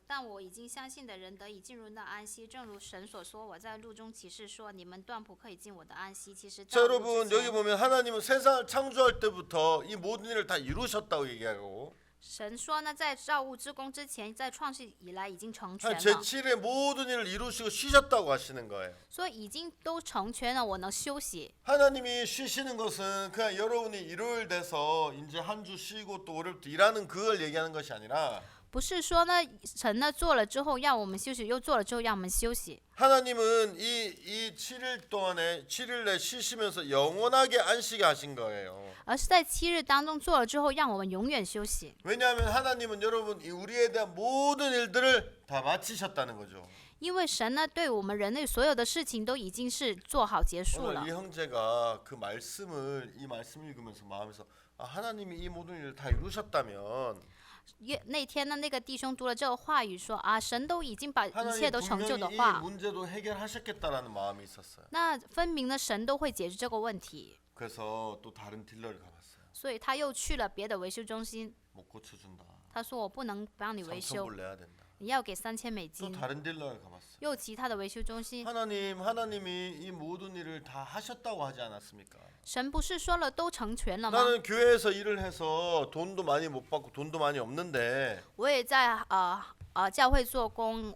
但我已经相信的人得以进入那安息，正如神所说，我在路中启示说，你们断不可以进我的安息。其实 자, 在路 여러분 之 여기 前， 보면 하나님은 세상을 창조할 때부터 이 모든 일을 다 이루셨다고 얘기하고 神说呢，在造物之功之前，在创世以来已经成全 제 了， 7일에 모든 일을 이루시고 쉬셨다고 하시는 거예요. 所以已经都成全了，我能休息。 하나님이 쉬시는 것은 그냥 여러분이 일요일 돼서 이제 한 주 쉬고 또 월요일부터 일하는 그걸 얘기하는 것이 아니라 不是说呢，神呢做了之后让我们休息，又做了之后让我们休息。 하나님은 이 7일 동안에 7일 내 쉬시면서 영원하게 안식에 하신 거예요. 而是在7日当中做了之后，让我们永远休息。 왜냐하면 하나님은 여러분 이 우리에 대한 모든 일들을 다 마치셨다는 거죠. 因为神呢，对我们人类所有的事情都已经是做好结束 오늘 了 이 。 형제가 그 말씀을 이 말씀 읽으면서 마음에서 하나님이 이 모든 일을 다 이루셨다면 那天呢，那个弟兄读了这个话语说啊，神都已经把一切 하나님 都成就的 분명히 이 话， 문제도 해결하셨겠다라는 마음이 있었어요. 那分明呢，神都会解决这个问题。 그래서 또 다른 딜러를 가봤어요. 所以他又去了别的维修中心， 못 고쳐준다. 他说我不能帮你维修， 3,000불 내야 된다. 你要给3000美 또 金。 다른 딜러를 가봤어요. 又其他的维修中心， 하나님이 이 모든 일을 다 하셨다고 하지 않았습니까? 神不是说了都成全了吗？ 나는 교회에서 일을 해서 돈도 많이 못 받고 돈도 많이 없는데 我也在教会做工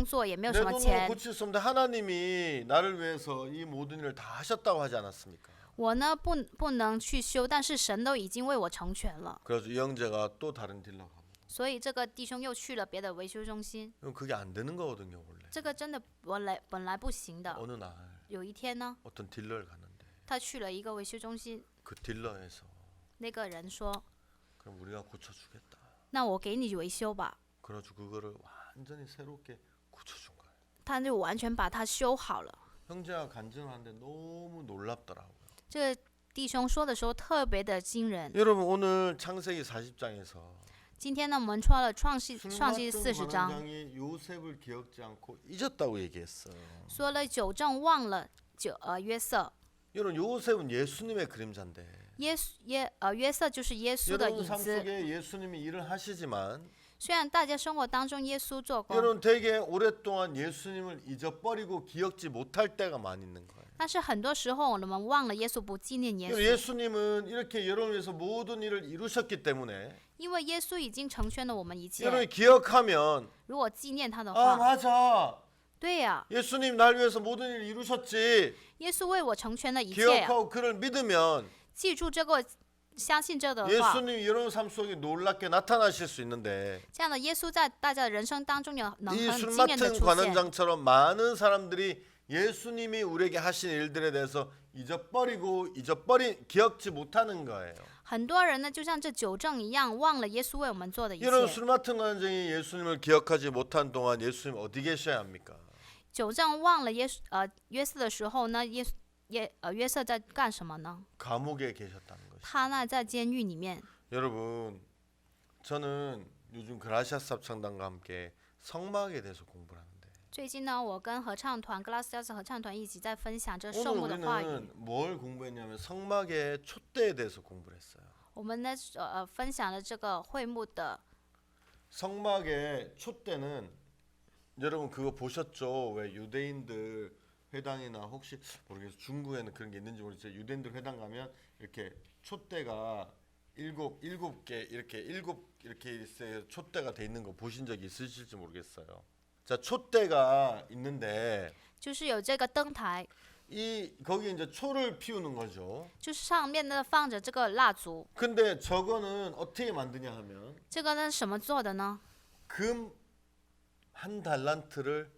作，也没有 내 什么 돈으로 钱。 고칠 수 없는데 하나님이 나를 위해서 이 모든 일을 다 하셨다고 하지 않았습니까? 我呢不能去修，但是神都已经为我成全了。 그래서 이 형제가 또 다른 딜러 가고 所以这个弟兄又去了别的维修中心， 그게 안 되는 거거든요 원래. 这个真的本来不行的。 어느 날 有一天呢， 어떤 딜러를 갔는데 他去了一个维修中心， 그 딜러에서 那个人说 그럼 우리가 고쳐주겠다. ：“那我给你维修吧。 그래가지고 그거를 완전히 새롭게 고쳐준 거예요. ”他就完全把它修好了。 형제가 간증하는데 너무 놀랍더라고요. 这个弟兄说的时候特别的惊人。 여러분 오늘 창세기 40장에서 今天呢，我们穿了创世40 술맛든 章， 관원장이 요셉을 기억지 않고 잊었다고 얘기했어요. 说了九正忘了约瑟。 여러분 요셉은 예수님의 그림자인데 约瑟就是耶稣的 여러분 影 삶 子。 속에 예수님이 일을 하시지만 虽然大家生活当中耶稣做工， 여러분 되게 오랫동안 예수님을 잊어버리고 기억지 못할 때가 많이 있는 거예요. 但是很多时候我们忘了耶稣，不纪念耶稣， 예수님은 이렇게 여러분을 위해서 모든 일을 이루셨기 때문에 因为耶稣已经成全了我们一切。 여러분이 기억하면 如果纪念他的 아 话， 맞아 对呀， 예수님 날 위해서 모든 일을 이루셨지 耶稣为我成全了一切呀。 기억하고 그를 믿으면 记住这个，相信这个话， 예수님이 여러분 삶 속에 놀랍게 나타나실 수 있는데 这样的耶稣在大家的人生当中有能 이 很 술 惊艳的 맡은 出现。 관원장처럼 많은 사람들이 예수님이 우리에게 하신 일들에 대해서 잊어버린 기억지 못하는 거예요. 很多人呢，就像这九正一样，忘了耶稣为我们做的一 여러분 切。 술 맡은 관원장이 예수님을 기억하지 못한 동안 예수님 어디 계셔야 합니까? 九正忘了约瑟的时候呢，约瑟在干什么呢？ 감옥에 계셨다는 것이. 他呢在监狱里面。 여러분 저는 요즘 그라시아스 합창단과 함께 성막에 대해서 공부를 하는데 最近呢，我跟合唱团格拉斯亚斯合唱团一起在分享这 오늘 圣母的话语。 우리는 뭘 공부했냐면 성막의 촛대에 대해서 공부를 했어요. 我们呢分享了这个会幕的 성막의 촛대는 여러분 그거 보셨죠? 왜 유대인들 회당이나 혹시 모르겠어요. 중국에는 그런 게 있는지 모르겠어요. 유대인들 회당 가면 이렇게 촛대가 일곱 개 이렇게 촛대가 돼 있는 거 보신 적이 있으실지 모르겠어요. 자, 촛대가 있는데 就是有这个灯台， 거기 이제 초를 피우는 거죠. 就是上面呢放着这个蜡烛。 근데 저거는 어떻게 만드냐 하면 这个呢什么做的呢？ 금 한 달란트를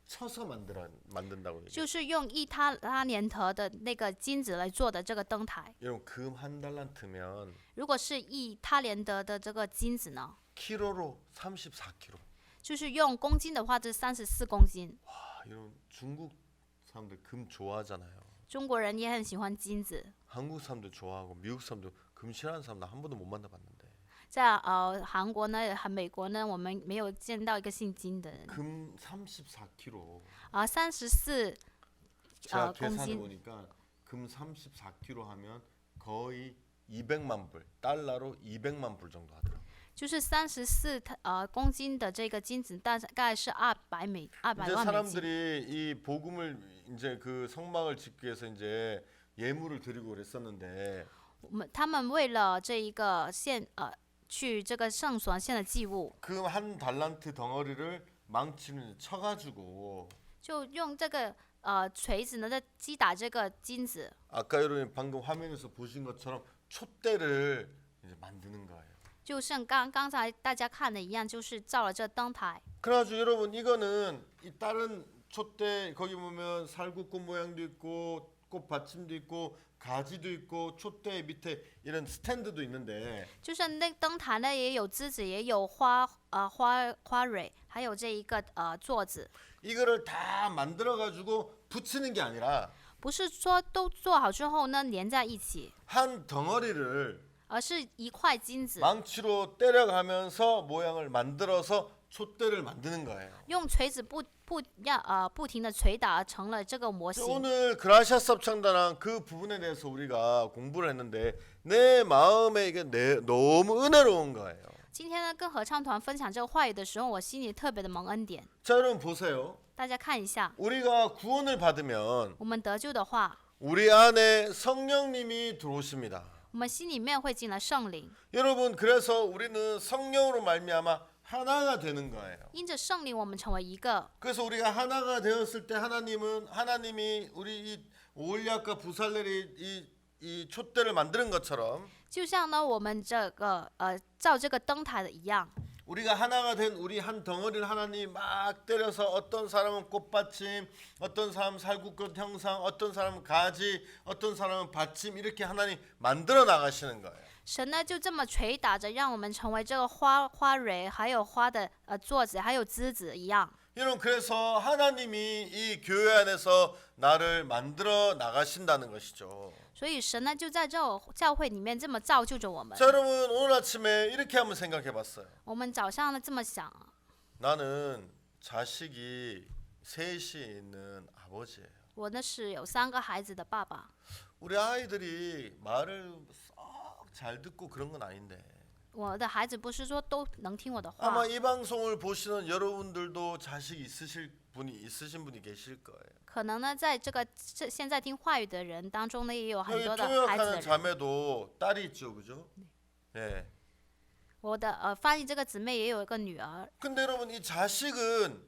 쳐서 만든다고 얘기해요. 就是用1他连德的那个金子来做的这个灯台。 여러분 금 한 달란트면 如果是1他连德的这个金子呢， 키로로 34kg. 就是用公斤的话，这34公斤。 와, 여러분 중국 사람들 금 좋아하잖아요. 中国人也很喜欢金子， 한국 사람도 좋아하고 미국 사람도 금 싫어하는 사람 나 한 번도 못 만나봤는데. 在韩国呢和美国呢，我们没有见到一个姓金的人。 금 34kg. 34 제가 公 계산해 斤， 보니까 금 34kg 하면 거의 200만 불, 달러로 200만 불 정도 하더라고요. 就是34公斤的这个金子，大概是200万美 이제 金。 사람들이 이 복음을 이제 그 성막을 짓기 위해서 이제 예물을 드리고 그랬었는데 他们为了这一个去这个圣所献的祭物， 그 한 달란트 덩어리를 망치로 쳐가지고 就用这个锤子呢在击打这个金子， 아까 여러분 방금 화면에서 보신 것처럼 촛대를 이제 만드는 거예요. 就像刚才大家看的一样，就是造了这灯台。 그래가지고 여러분 이거는 이 다른 촛대 거기 보면 살구꽃 모양도 있고 꽃 받침도 있고 가지도 있고 촛대 밑에 이런 스탠드도 있는데 就是那灯台呢，也有枝子，也有花蕊，还有这一个座子， 이거를 다 만들어 가지고 붙이는 게 아니라 不是说都做好之后呢连在一起， 한 덩어리를 而是一块金子， 망치로 때려가면서 모양을 만들어서 촛대를 만드는 거예요. 用锤子不停的捶打成了这个模型。 오늘 그라시아 합창단한 그 부분에 대해서 우리가 공부를 했는데 내 마음에 이게 너무 은혜로운 거예요. 今天呢，跟合唱团分享这个话语的时候，我心里特别的蒙恩典。 자, 여러분 보세요. 大家看一下， 우리가 구원을 받으면 我们得救的话， 우리 안에 성령님이 들어오십니다. 我们心里面会进了聖靈。 여러분 그래서 우리는 성령으로 말미암아 하나가 되는 거예요. 因着聖靈，我们成为一个。 그래서 우리가 하나가 되었을 때 하나님이 우리 이 오일리아과 부살렐이 이 촛대를 만드는 것처럼 就像呢，我们这个造这个灯台的一样， 우리가 하나가 된 우리 한 덩어리를 하나님이 막 때려서 어떤 사람은 꽃받침, 어떤 사람은 살구꽃 형상, 어떤 사람은 가지, 어떤 사람은 받침 이렇게 하나님 만들어 나가시는 거예요. 神呢就这么捶打着，让我们成为这个花蕊，还有花的座子，还有枝子一样。 여러분 그래서 하나님이 이 교회 안에서 나를 만들어 나가신다는 것이죠. 所以神呢就在这教会里面这么造就着我们。 자, 여러분 오늘 아침에 이렇게 한번 생각해봤어요. 我们早上呢这么想， 나는 자식이 셋이 있는 아버지예요. 我呢是有3个孩子的爸爸。 우리 아이들이 말을 썩 잘 듣고 그런 건 아닌데 我的孩子不是说都能听我的话， 아마 이 방송을 보시는 여러분들도 자식 있으신 분이 계실 거예요. 可能呢在现在听话语的人当中呢，也有很 여기 多的孩子的 통역하는 人。 자매도 딸이 있죠, 그죠? 네. 我的翻译这个姊妹也有一个女儿。 근데 여러분 이 자식은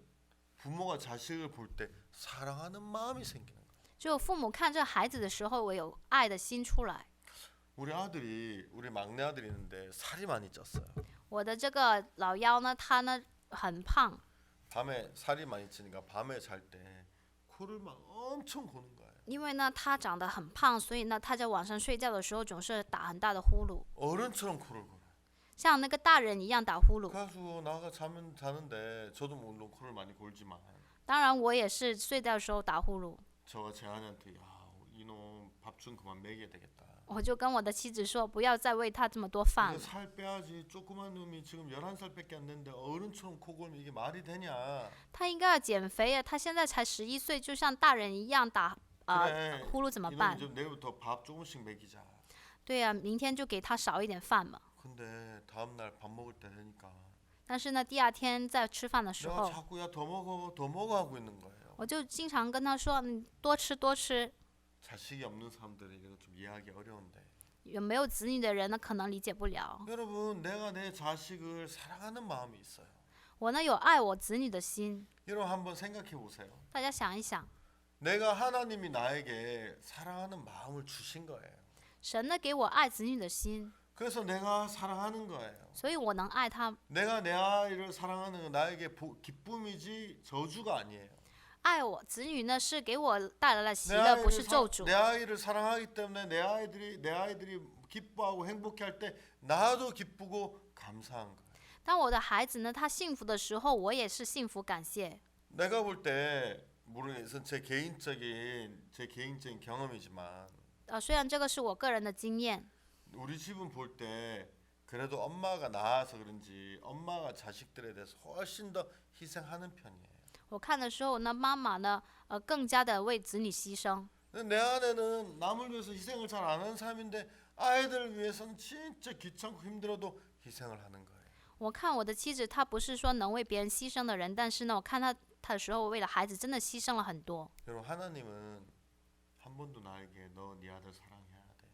부모가 자식을 볼 때 사랑하는 마음이 생기는 거예요. 只有父母看这孩子的时候，我有爱的心出来。 우리 막내 아들이 있는데 살이 많이 쪘어요. 我的这个老幺呢，他呢很胖， 밤에 살이 많이 찌니까 밤에 잘 때 코를 막 엄청 고는 거예요. 因为呢他长得很胖，所以呢他在晚上睡觉的时候总是打很大的呼噜， 어른처럼 코를 고요. 像那个大人一样打呼噜。 그래가지고 나가 자는데 저도 물론 코를 많이 골지만 当然我也是睡觉的时候打呼噜， 저가 제 아내한테 야 이놈 밥 좀 그만 먹여야 되겠다. 我就跟我的妻子说，不要再喂他这么多 이거 饭了。 살 빼야지. 조그만 놈이 지금 11살밖에 안 됐는데 어른처럼 코 골면 이게 말이 되냐. 他应该要减肥啊，他现在才11岁，就像大人一样打그래, 呼噜怎么 이놈 办？ 좀 내일부터 밥 조금씩 먹이자. 对啊，明天就给他少一点饭嘛。 근데 다음날 밥 먹을 때 되니까 但是呢，第2天在吃饭的时 내가 候， 자꾸 야 더 먹어 하고 있는 거예요. 我就经常跟他说，你多吃多吃。 자식이 없는 사람들이 이거 좀 이해하기 어려운데. 有没有子女的人呢，可能理解不了。 여러분 내가 내 자식을 사랑하는 마음이 있어요. 我呢有爱我子女的心， 여러분 한번 생각해 보세요. 大家想一想， 내가 하나님이 나에게 사랑하는 마음을 주신 거예요. 神呢给我爱子女的心， 그래서 내가 사랑하는 거예요. 所以我能爱他。 내가 내 아이를 사랑하는 건 나에게 기쁨이지 저주가 아니에요. 爱我子女呢是给我带来了喜 내 乐，不是咒诅 내 。 아이를 사랑하기 때문에 내 아이들이 기뻐하고 행복해할 때 나도 기쁘고 감사한 거예요. 当我的孩子呢他幸福的时候，我也是幸福感谢。 내가 볼 때 모르겠어 제 개인적인 경험이지만 虽然这个是我个人的经验， 우리 집은 볼 때 그래도 엄마가 낳아서 그런지 엄마가 자식들에 대해서 훨씬 더 희생하는 편이에요. 我看的时候呢，妈妈呢更加的为子女牺牲。 내 아내는 남을 위해서 희생을 잘 안 하는 사람인데 아이들을 위해서는 진짜 귀찮고 힘들어도 희생을 하는 거예요. 我看我的妻子，她不是说能为别人牺牲的人，但是呢，我看她的时候，为了孩子真的牺牲了很多。 여러분 하나님은 한 번도 나에게 너 네 아들 사랑해야 돼.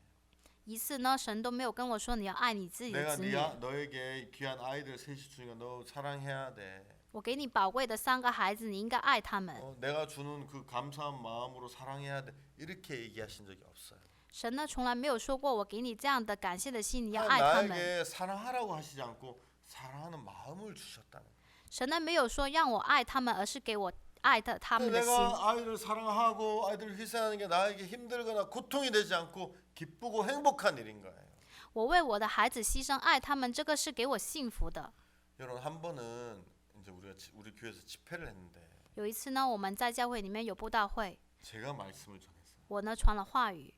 一次呢，神都没有跟我说你要爱你自己的 내가 子女。 너에게 귀한 아이들 셋이 주니까 너 사랑해야 돼. 我给你宝贵的3个孩子，你应该爱他们。 내가 주는 그 감사한 마음으로 사랑해야 돼. 이렇게 얘기하신 적이 없어요. 神呢从来没有说过我给你这样的感谢的心，你要爱他们。 나에게 사랑하라고 하시지 않고 사랑하는 마음을 주셨다는 거예요. 神呢没有说让我爱他们，而是给我爱的他们的心。 내가 아이를 사랑하고 아이들을 희생하는 게 나에게 힘들거나 고통이 되지 않고 기쁘고 행복한 일인 거예요. 我为我的孩子牺牲爱他们，这个是给我幸福的。 여러분 한 번은 이제 우리 교회에서 집회를 했는데 有一次呢，我们在教会里面有布道会， 제가 말씀을 전했어요. 我呢传了话语。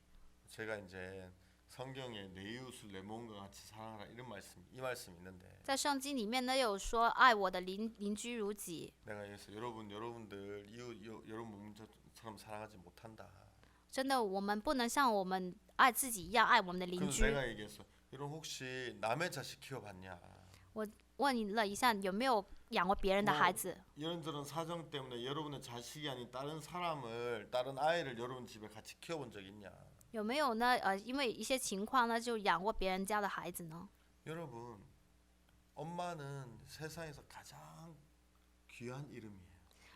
제가 이제 성경에 내 이웃을 내 몸과 같이 사랑하라 이런 이 말씀이 있는데 在圣经里面呢有说爱我的邻居如己。 내가 그래서 여러분들 이웃 여러분 몸처럼 사랑하지 못한다. 真的，我们不能像我们爱自己一样爱我们的邻 그래서 居。 내가 얘기했어. 여러분 혹시 남의 자식 키워봤냐? 问你了一下，有没有养过别人的孩子？ 이런저런 사정 때문에 여러분의 자식이 아닌 다른 아이를 여러분 집에 같이 키워본 적 있냐? 有没有呢？因为一些情况呢，就养过别人家的孩子呢？ 여러분, 엄마는 세상에서 가장 귀한 이름이에요.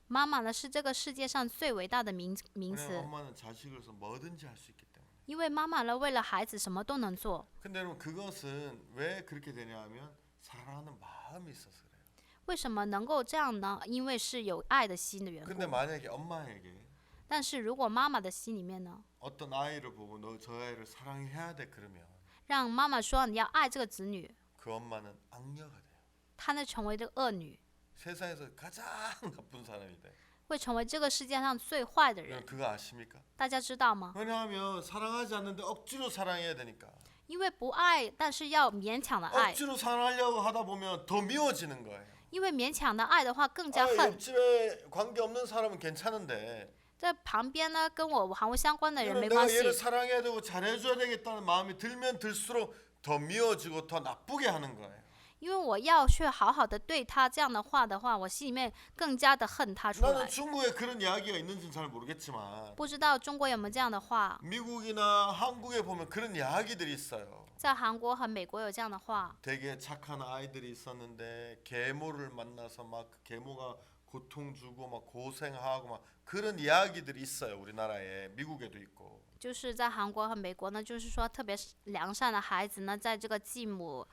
妈妈呢是这个世界上最伟大的名 왜냐면 词， 엄마는 자식으로서 뭐든지 할 수 있기 때문에. 因为妈妈呢为了孩子什么都能做。 근데 여러분 그것은 왜 그렇게 되냐면 사랑하는 마음이 있어서 그래요. 为什么能够这样呢？因为是有爱的心的缘 근데 故。 만약에 엄마에게 但是如果妈妈的心里面呢， 어떤 아이를 보고 너 저 아이를 사랑해야 돼 그러면 让妈妈说你要爱这个子女， 그 엄마는 악녀가 돼요. 她呢成为这个恶女， 세상에서 가장 나쁜 사람이 돼. 会成为这个世界上最坏的人 여러분 。 그거 아십니까? 大家知道吗？ 왜냐하면 사랑하지 않는데 억지로 사랑해야 되니까. 因为不爱，但是要勉强的爱， 억지로 사랑하려고 하다 보면 더 미워지는 거예요. 因为勉强的爱的话更加恨。 옆집에 관계 없는 사람은 괜찮은데 在旁边呢，跟我毫无相关的人 이거는 没 내가 关系 얘를 ， 사랑해야 되고 잘해줘야 되겠다는 마음이 들면 들수록 더 미워지고 더 나쁘게 하는 거예요. 因为我要去好好的对他，这样的话，我心里面更加的恨他出 나는 来。 중국에 그런 이야기가 있는지는 잘 모르겠지만 不知道中国有没有这样的话？ 미국이나 한국에 보면 그런 이야기들이 있어요. 在韩国和美国有这样的话， 되게 착한 아이들이 있었는데 계모를 만나서 막 그 계모가 고통 주고 막 고생하고 막 그런 이야기들이 있어요. 우리나라에 미국에도 있고. 就是在韩国和美国呢，就是说特别良善的孩子呢，在这个继母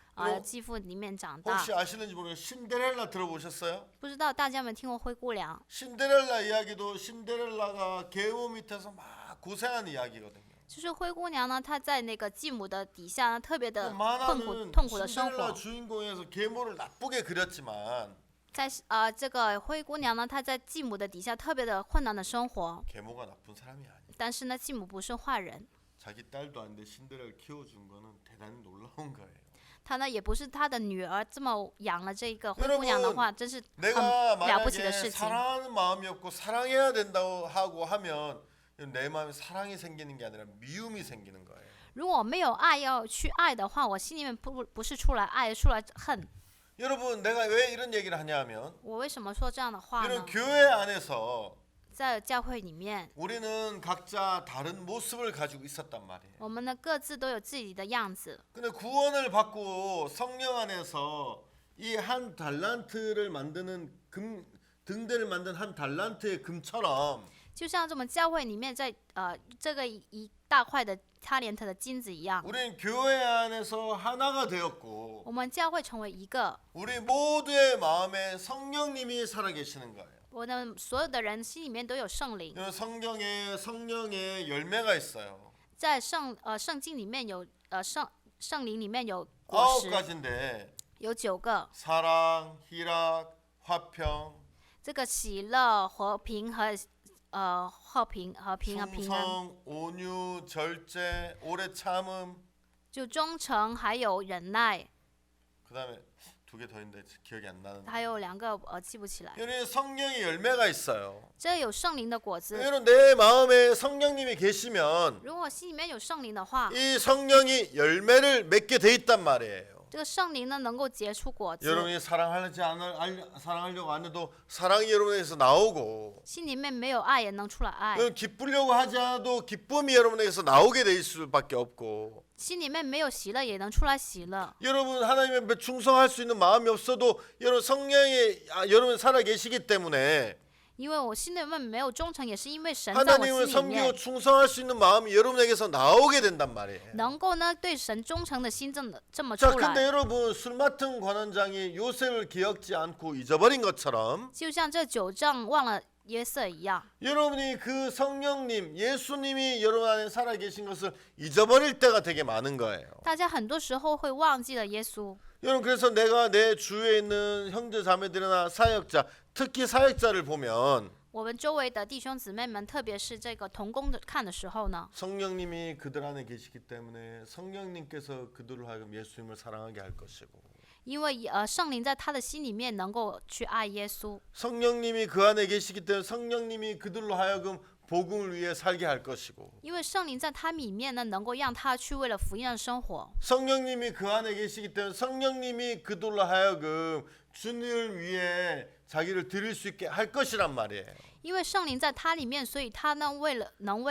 继父里面长大。 혹시 아시는지 모르겠어요. 신데렐라 들어보셨어요? 不知道大家有没有听过灰姑娘？ 신데렐라 이야기도 신데렐라가 계모 밑에서 막 고생하는 이야기거든요. 就是灰姑娘呢，她在那个继母的底下呢，特别的 만화는 痛苦的生 신데렐라 活。 주인공에서 계모를 나쁘게 그렸지만 在这个灰姑娘呢，她在继母的底下特别的困难的生活， 계모가 나쁜 사람이 아니에요. 但是呢，继母不是坏人， 자기 딸도 아닌데 신데렐라를 키워준 거는 대단히 놀라운 거예요. 她呢也不是她的女儿，这么养了这个灰姑娘的话，真是 내가 很了不起的 만약에 事情。 사랑하는 마음이 없고 사랑해야 된다고 하고 하면 내 마음에 사랑이 생기는 게 아니라 미움이 생기는 거예요. 如果没有爱要去爱的话，我心里面不是出来爱，出来恨。 여러분 내가 왜 이런 얘기를 하냐면 我为什么说这样的话 이런 呢？ 교회 안에서 在教会里面， 우리는 각자 다른 모습을 가지고 있었단 말이에요. 我们呢各自都有自己的样子。 근데 구원을 받고 성령 안에서 이 한 달란트를 만드는 등대를 만든 한 달란트의 금처럼 就像这么教会里面在这个一大块的他连特的金子一样， 우리는 교회 안에서 하나가 되었고 我们教会成为一个， 우리 모두의 마음에 성령님이 살아계시는 거예요. 我的所有的人心里面都有圣灵。 성경에 성령의 열매가 있어요. 在圣经里面有圣灵里面有果 9 实， 가지인데 有9个， 사랑, 희락, 화평, 这个喜乐、和平和和平和平安， 충성, 온유, 절제, 오래 참음. 就忠诚，还有忍耐， 그다음에 2개 더 있는데 기억이 안 나는데. 还有2个记不起来。 여기 성령의 열매가 있어요. 这有圣灵的果子。 여러분 내 마음에 성령님이 계시면 如果心里面有圣灵的话， 이 성령이 열매를 맺게 돼 있단 말이에요. 这个圣灵呢能够结出果子， 여러분이 사랑하려고 안 해도 사랑이 여러분에게서 나오고 心里面没有爱也能出来爱， 여러분 기쁘려고 하지 않아도 기쁨이 여러분에게서 나오게 될 수밖에 없고 心里面没有喜乐也能出来喜乐。 여러분 하나님의 충성할 수 있는 마음이 없어도 여러분 성령이 여러분 살아 계시기 때문에 因为我心里面没有忠诚，也是因为神在我 하나님을 心里 섬기고 面， 충성할 수 있는 마음이 여러분에게서 나오게 된단 말이에요. 能够呢对神忠诚的心这么 자, 出 근데 来。 여러분 술 맡은 관원장이 요셉을 기억지 않고 잊어버린 것처럼 就像这酒政忘了约瑟一样， 여러분이 그 성령님, 예수님이 여러분 안에 살아 계신 것을 잊어버릴 때가 되게 많은 거예요. 大家很多时候会忘记了耶稣。 여러분 그래서 내가 내 주위에 있는 형제 자매들이나 사역자, 특히 사역자를 보면 我们周围的弟兄姊妹们，特别是这个同工的看的时候呢， 성령님이 그들 안에 계시기 때문에 성령님께서 그들을 하여금 예수님을 사랑하게 할 것이고 因为圣灵在他的心里面能够去爱耶稣， 성령님이 그 안에 계시기 때문에 성령님이 그들로 하여금 복음을 위해 살게 할 것이고 因为圣灵在他里面呢，能够让他去为了福音而生活。 성령님이 그 안에 계시기 때문에 성령님이 그들로 하여금 주님을 위해 자기를 드릴 수 있게 할 것이란 말이에요. 因为圣灵在他里面，所以他呢为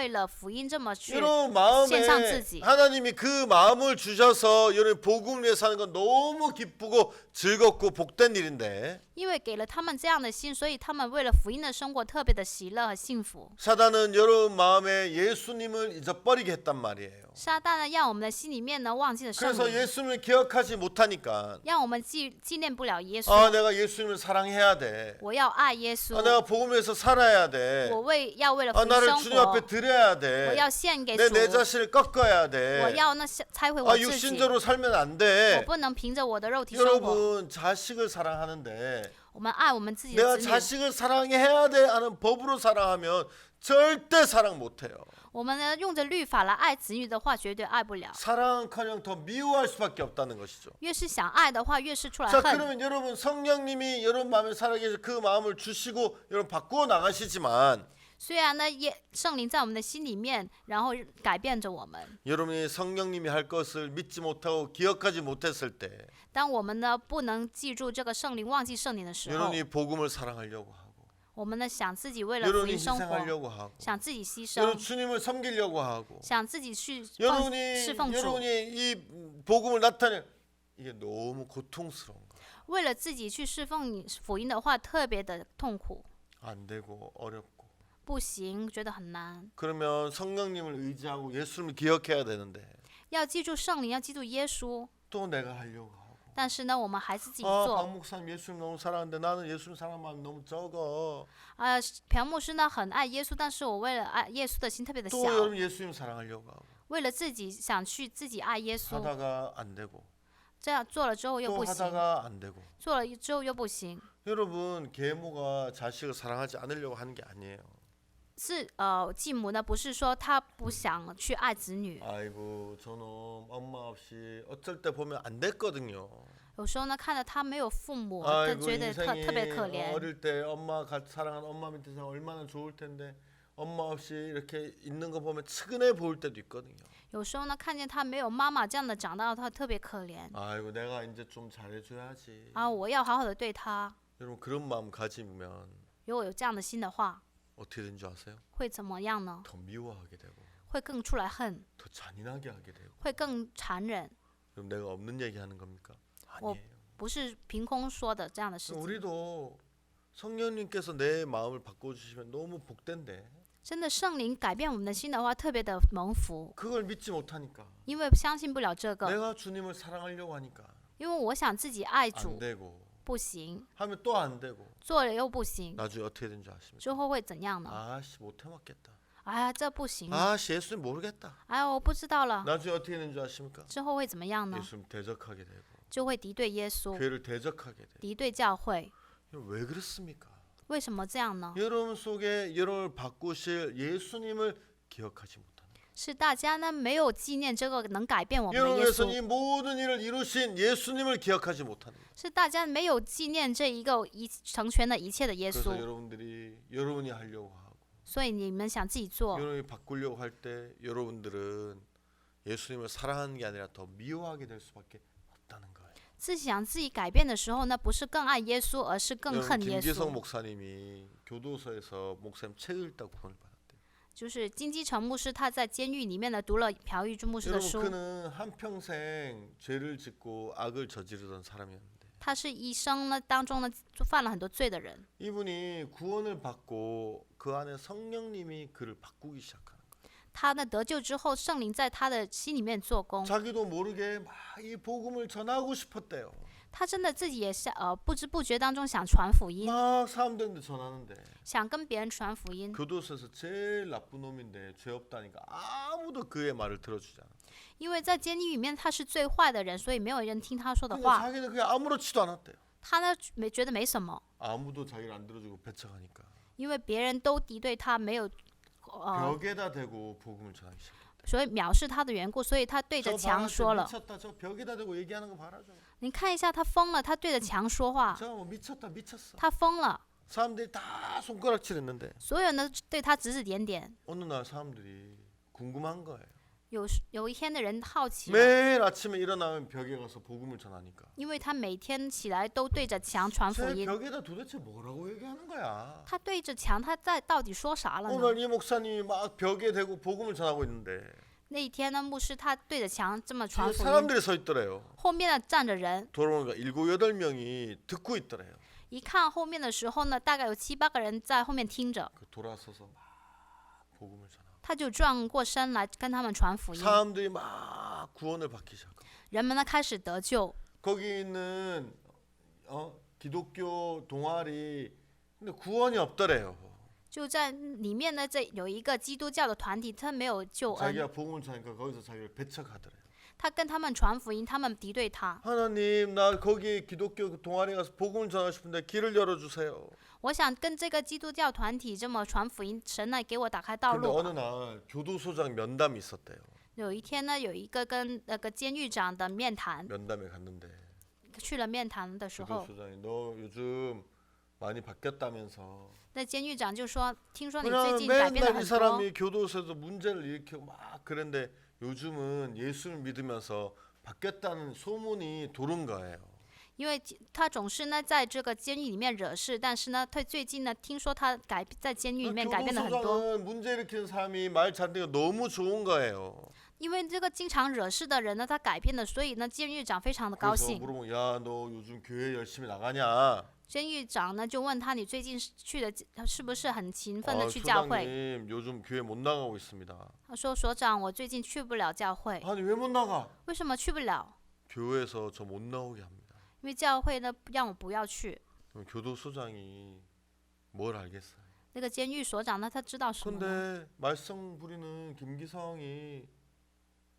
了福音这么去 여러분 献上 마음에 自己。 하나님이 그 마음을 주셔서 여러분 복음을 위해 사는 건 너무 기쁘고 즐겁고 복된 일인데 因为给了他们这样的心，所以他们为了福音的生活特别的喜乐和幸福。 사단은 여러분 마음에 예수님을 잊어버리게 했단 말이에요. 撒旦呢，让我们的心里面呢忘记了圣 그래서 灵， 예수님을 기억하지 못하니까 让我们纪念不了耶稣。 아 내가 예수님을 사랑해야 돼. 我要爱耶稣 아 ， 내가 복음을 위해서 살아야 돼. 我要为了福 아 音 나를 生 주님 앞에 活， 드려야 我 돼. 要献给 내 主， 자신을 꺾어야 我 돼. 要拆毁 아 我自己， 육신적으로 살면 안 我 돼. 不能凭着我的肉体生活。 여러분 자식을 사랑하는데 我们爱我们自己的 내가 子女， 자식을 사랑해야 돼 하는 법으로 사랑하면 절대 사랑 못해요. 我们呢用着律法来爱子女的话，绝对爱不了。 사랑커녕 더 미워할 수밖에 없다는 것이죠. 越是想爱的话，越是出来 자 恨。 그러면 여러분 성령님이 여러분 마음에 살아계셔 그 마음을 주시고 여러분 바꾸어 나가시지만 虽然呢，圣灵在我们的心里面，然后改变着我们。 여러분이 성령님이 할 것을 믿지 못하고 기억하지 못했을 때 当我们呢不能记住这个圣灵，忘记圣灵的时候， 여러분이 복음을 사랑하려고 하고 我们呢想自己为了福 여러분이 音生活， 희생하려고 하고 想自己牺 여러분 牲， 주님을 섬기려고 하고 想自己去侍 여러분이 奉主， 여러분이 이 복음을 나타내 이게 너무 고통스러운 거. 为了自己去侍奉福音的话，特别的痛苦， 안 되고 어렵고 不行，觉得很难。 그러면 성령님을 의지하고 예수님을 기억해야 되는데 要记住圣灵，要记住耶稣， 또 내가 하려고 하고 但是呢，我们还是自己 아, 做。 박 목사님 예수님 너무 사랑하는데 나는 예수님 사랑 마음이 너무 적어. 朴牧师呢很爱耶稣，但是我为了爱耶稣的心特别的 또 小， 여러분 예수님 사랑하려고 하고 为了自己想去自己爱耶稣， 하다가 안 되고 这样做了之后又 또 不行， 하다가 안 되고 做了之后又不行。 여러분 계모가 자식을 사랑하지 않으려고 하는 게 아니에요. 是继母呢，不是说他不想去爱子女， 아이고 저놈 엄마 없이 어쩔 때 보면 안 됐거든요. 有时候呢看着他没有父母，他 아이고 觉得特 인생이 别可怜。 어릴 때 엄마 사랑하는 엄마 밑에서 얼마나 좋을 텐데 엄마 없이 이렇게 있는 거 보면 측은해 보일 때도 있거든요. 有时候呢看见他没有妈妈这样的长大，他特别可怜 아이고 내가 이제 좀 잘해줘야지. 啊！我要好好的对他。 여러분 그런 마음 가지면 如果有这样的心的话， 어떻게 되는 줄 아세요? 会怎么样呢？ 더 미워하게 되고 会更出来恨， 더 잔인하게 하게 되고. 会更残忍。 그럼 내가 없는 얘기하는 겁니까? 어, 아니에요. 不是凭空说的这样的事情。 우리도 성령님께서 내 마음을 바꿔주시면 너무 복된데 真的，圣灵改变我们的心的话，特别的蒙福， 그걸 믿지 못하니까 因为相信不了这个， 내가 주님을 사랑하려고 하니까 因为我想自己爱 안 主， 되고 不行， 하면 또 안 되고 做了又不行， 나중에 어떻게 되는 줄 아십니까? 之后会怎样呢？ 아씨 못 해먹겠다. 哎呀，这不行， 아씨 예수님 모르겠다. 哎呀，我不知道了， 나중에 어떻게 되는 줄 아십니까? 之后会怎么样呢？ 예수님 대적하게 되고 就会敌对耶稣， 교회를 대적하게 되고 敌对教会。 왜 그렇습니까? 为什么这样呢？ 여러분 속에 여러분을 바꾸실 예수님을 기억하지 못하는 是大家呢没有纪念这个能改变我们的耶 여러분에서 稣， 이 모든 일을 이루신 예수님을 기억하지 못하는 是大家没有纪念这一个成全了一切的耶 그래서 稣， 여러분들이 여러분이 하려고 하고 所以你们想自己做， 여러분이 바꾸려고 할 때 여러분들은 예수님을 사랑하는 게 아니라 더 미워하게 될 수밖에 없다는 거예요. 自己想自己改变的时候呢，不是更爱耶稣，而是更 여러분 恨耶 김기성 稣。 목사님이 교도소에서 목사님 책을 읽다가 구원을 받았대요. 就是金基成牧师，他在监狱里面呢读了朴玉珠牧师的 여러분 书。 그는 한평생 죄를 짓고 악을 저지르던 사람이었는데 他是一生呢当中呢就犯了很多罪的人。 이분이 구원을 받고 그 안에 성령님이 그를 바꾸기 시작하는 거예요. 他呢得救之后，圣灵在他的心里面做工。 자기도 모르게 막 이 복음을 전하고 싶었대요. 他真的自己也想不知不觉当中想传福音， 막 사람들한테 전하는데 想跟别人传福音。 교도소에서 제일 나쁜 놈인데 죄 없다니까 아무도 그의 말을 들어주지 않아. 因为在监狱里面他是最坏的人，所以没有人听他说的 근데 话。 자기는 그냥 아무렇지도 않았대요. 他呢觉得没什么， 아무도 자기를 안 들어주고 배척하니까 因为别人都敌对他，没有벽에다 대고 복음을 전하기 시작했대. 所以藐视他的缘故，所以他对着 저 墙 봐라, 说了。 미쳤다. 저 벽에다 대고 얘기하는 거 봐라. 저. 你看一下，他疯了，他对着墙说话， 저 뭐 미쳤다 미쳤어. 他疯了。 사람들이 다 손가락질했는데 所有人都对他指指点点。 어느 날 사람들이 궁금한 거예요. 有一天的人好奇了， 매일 아침에 일어나면 벽에 가서 복음을 전하니까 因为他每天起来都对着墙传福 제 音。 벽에다 도대체 뭐라고 얘기하는 거야. 他对着墙，他在到底说啥了呢？ 오늘 이 목사님이 막 벽에 대고 복음을 전하고 있는데 那一天呢，牧师他对着墙这么传 뒤에 福音， 사람들이 서 있더래요. 后面呢站着人， 돌아보니까 7, 8명이 듣고 있더래요. 一看后面的时候呢，大概有7、8个人在后面听着， 그 돌아서서 막 복음을 전하고 他就转过身来跟他们传福音。 사람들이 막 구원을 받기 시작하고 人们呢开始得救， 거기 있는 기독교 동아리 근데 구원이 없더래요. 就在里面呢，这有一个基督教的团体，他没有救恩， 자기가 복음을 전하니까 거기서 자기를 배척하더래요. 他跟他们传福音，他们敌对他。 하나님 나 거기 기독교 동아리 가서 복음을 전하고 싶은데 길을 열어주세요. 我想跟这个基督教团体这么传福音，神呢给我打开道 근데 路 어느 吧。 날 교도소장 면담이 있었대요. 有一天呢，有一个跟那个监狱长的面谈， 면담에 갔는데 去了面谈的时候， 교도소장이 너 요즘 많이 바뀌었다면서 那监狱长就说：“听说你最 왜냐면 近改变了 맨날 이 很多。 사람이 교도소에서 문제를 일으키고 막 그런데 요즘은 예수를 믿으면서 바뀌었다는 소문이 도는 거예요. 因为他总是呢在这个监狱里面惹事，但是呢，他最近呢听说他在监狱里面改变了很多。 교도소장은 문제 일으키는 사람이 말 잘되고 너무 좋은 거예요. 因为这个经常惹事的人呢，他改变了，所以呢，监狱长非常的高 그래서 兴。 물어보면 야 너 요즘 교회 열심히 나가냐? 监狱长呢就问他：“你最近去的是不是很勤奋的 아, 去教会 소장님 요즘 교회 못 나가고 있습니다. ？”他说：“所长，我最近去不了教会， 아니 왜 못 나가? 为什么去不了？ 교회에서 저 못 나오게 합니다. 因为教会呢让我不要去。 그럼 교도소장이 뭘 알겠어요? 那个监狱所长呢，他知道什么呢？ 근데 말썽 부리는 김기성이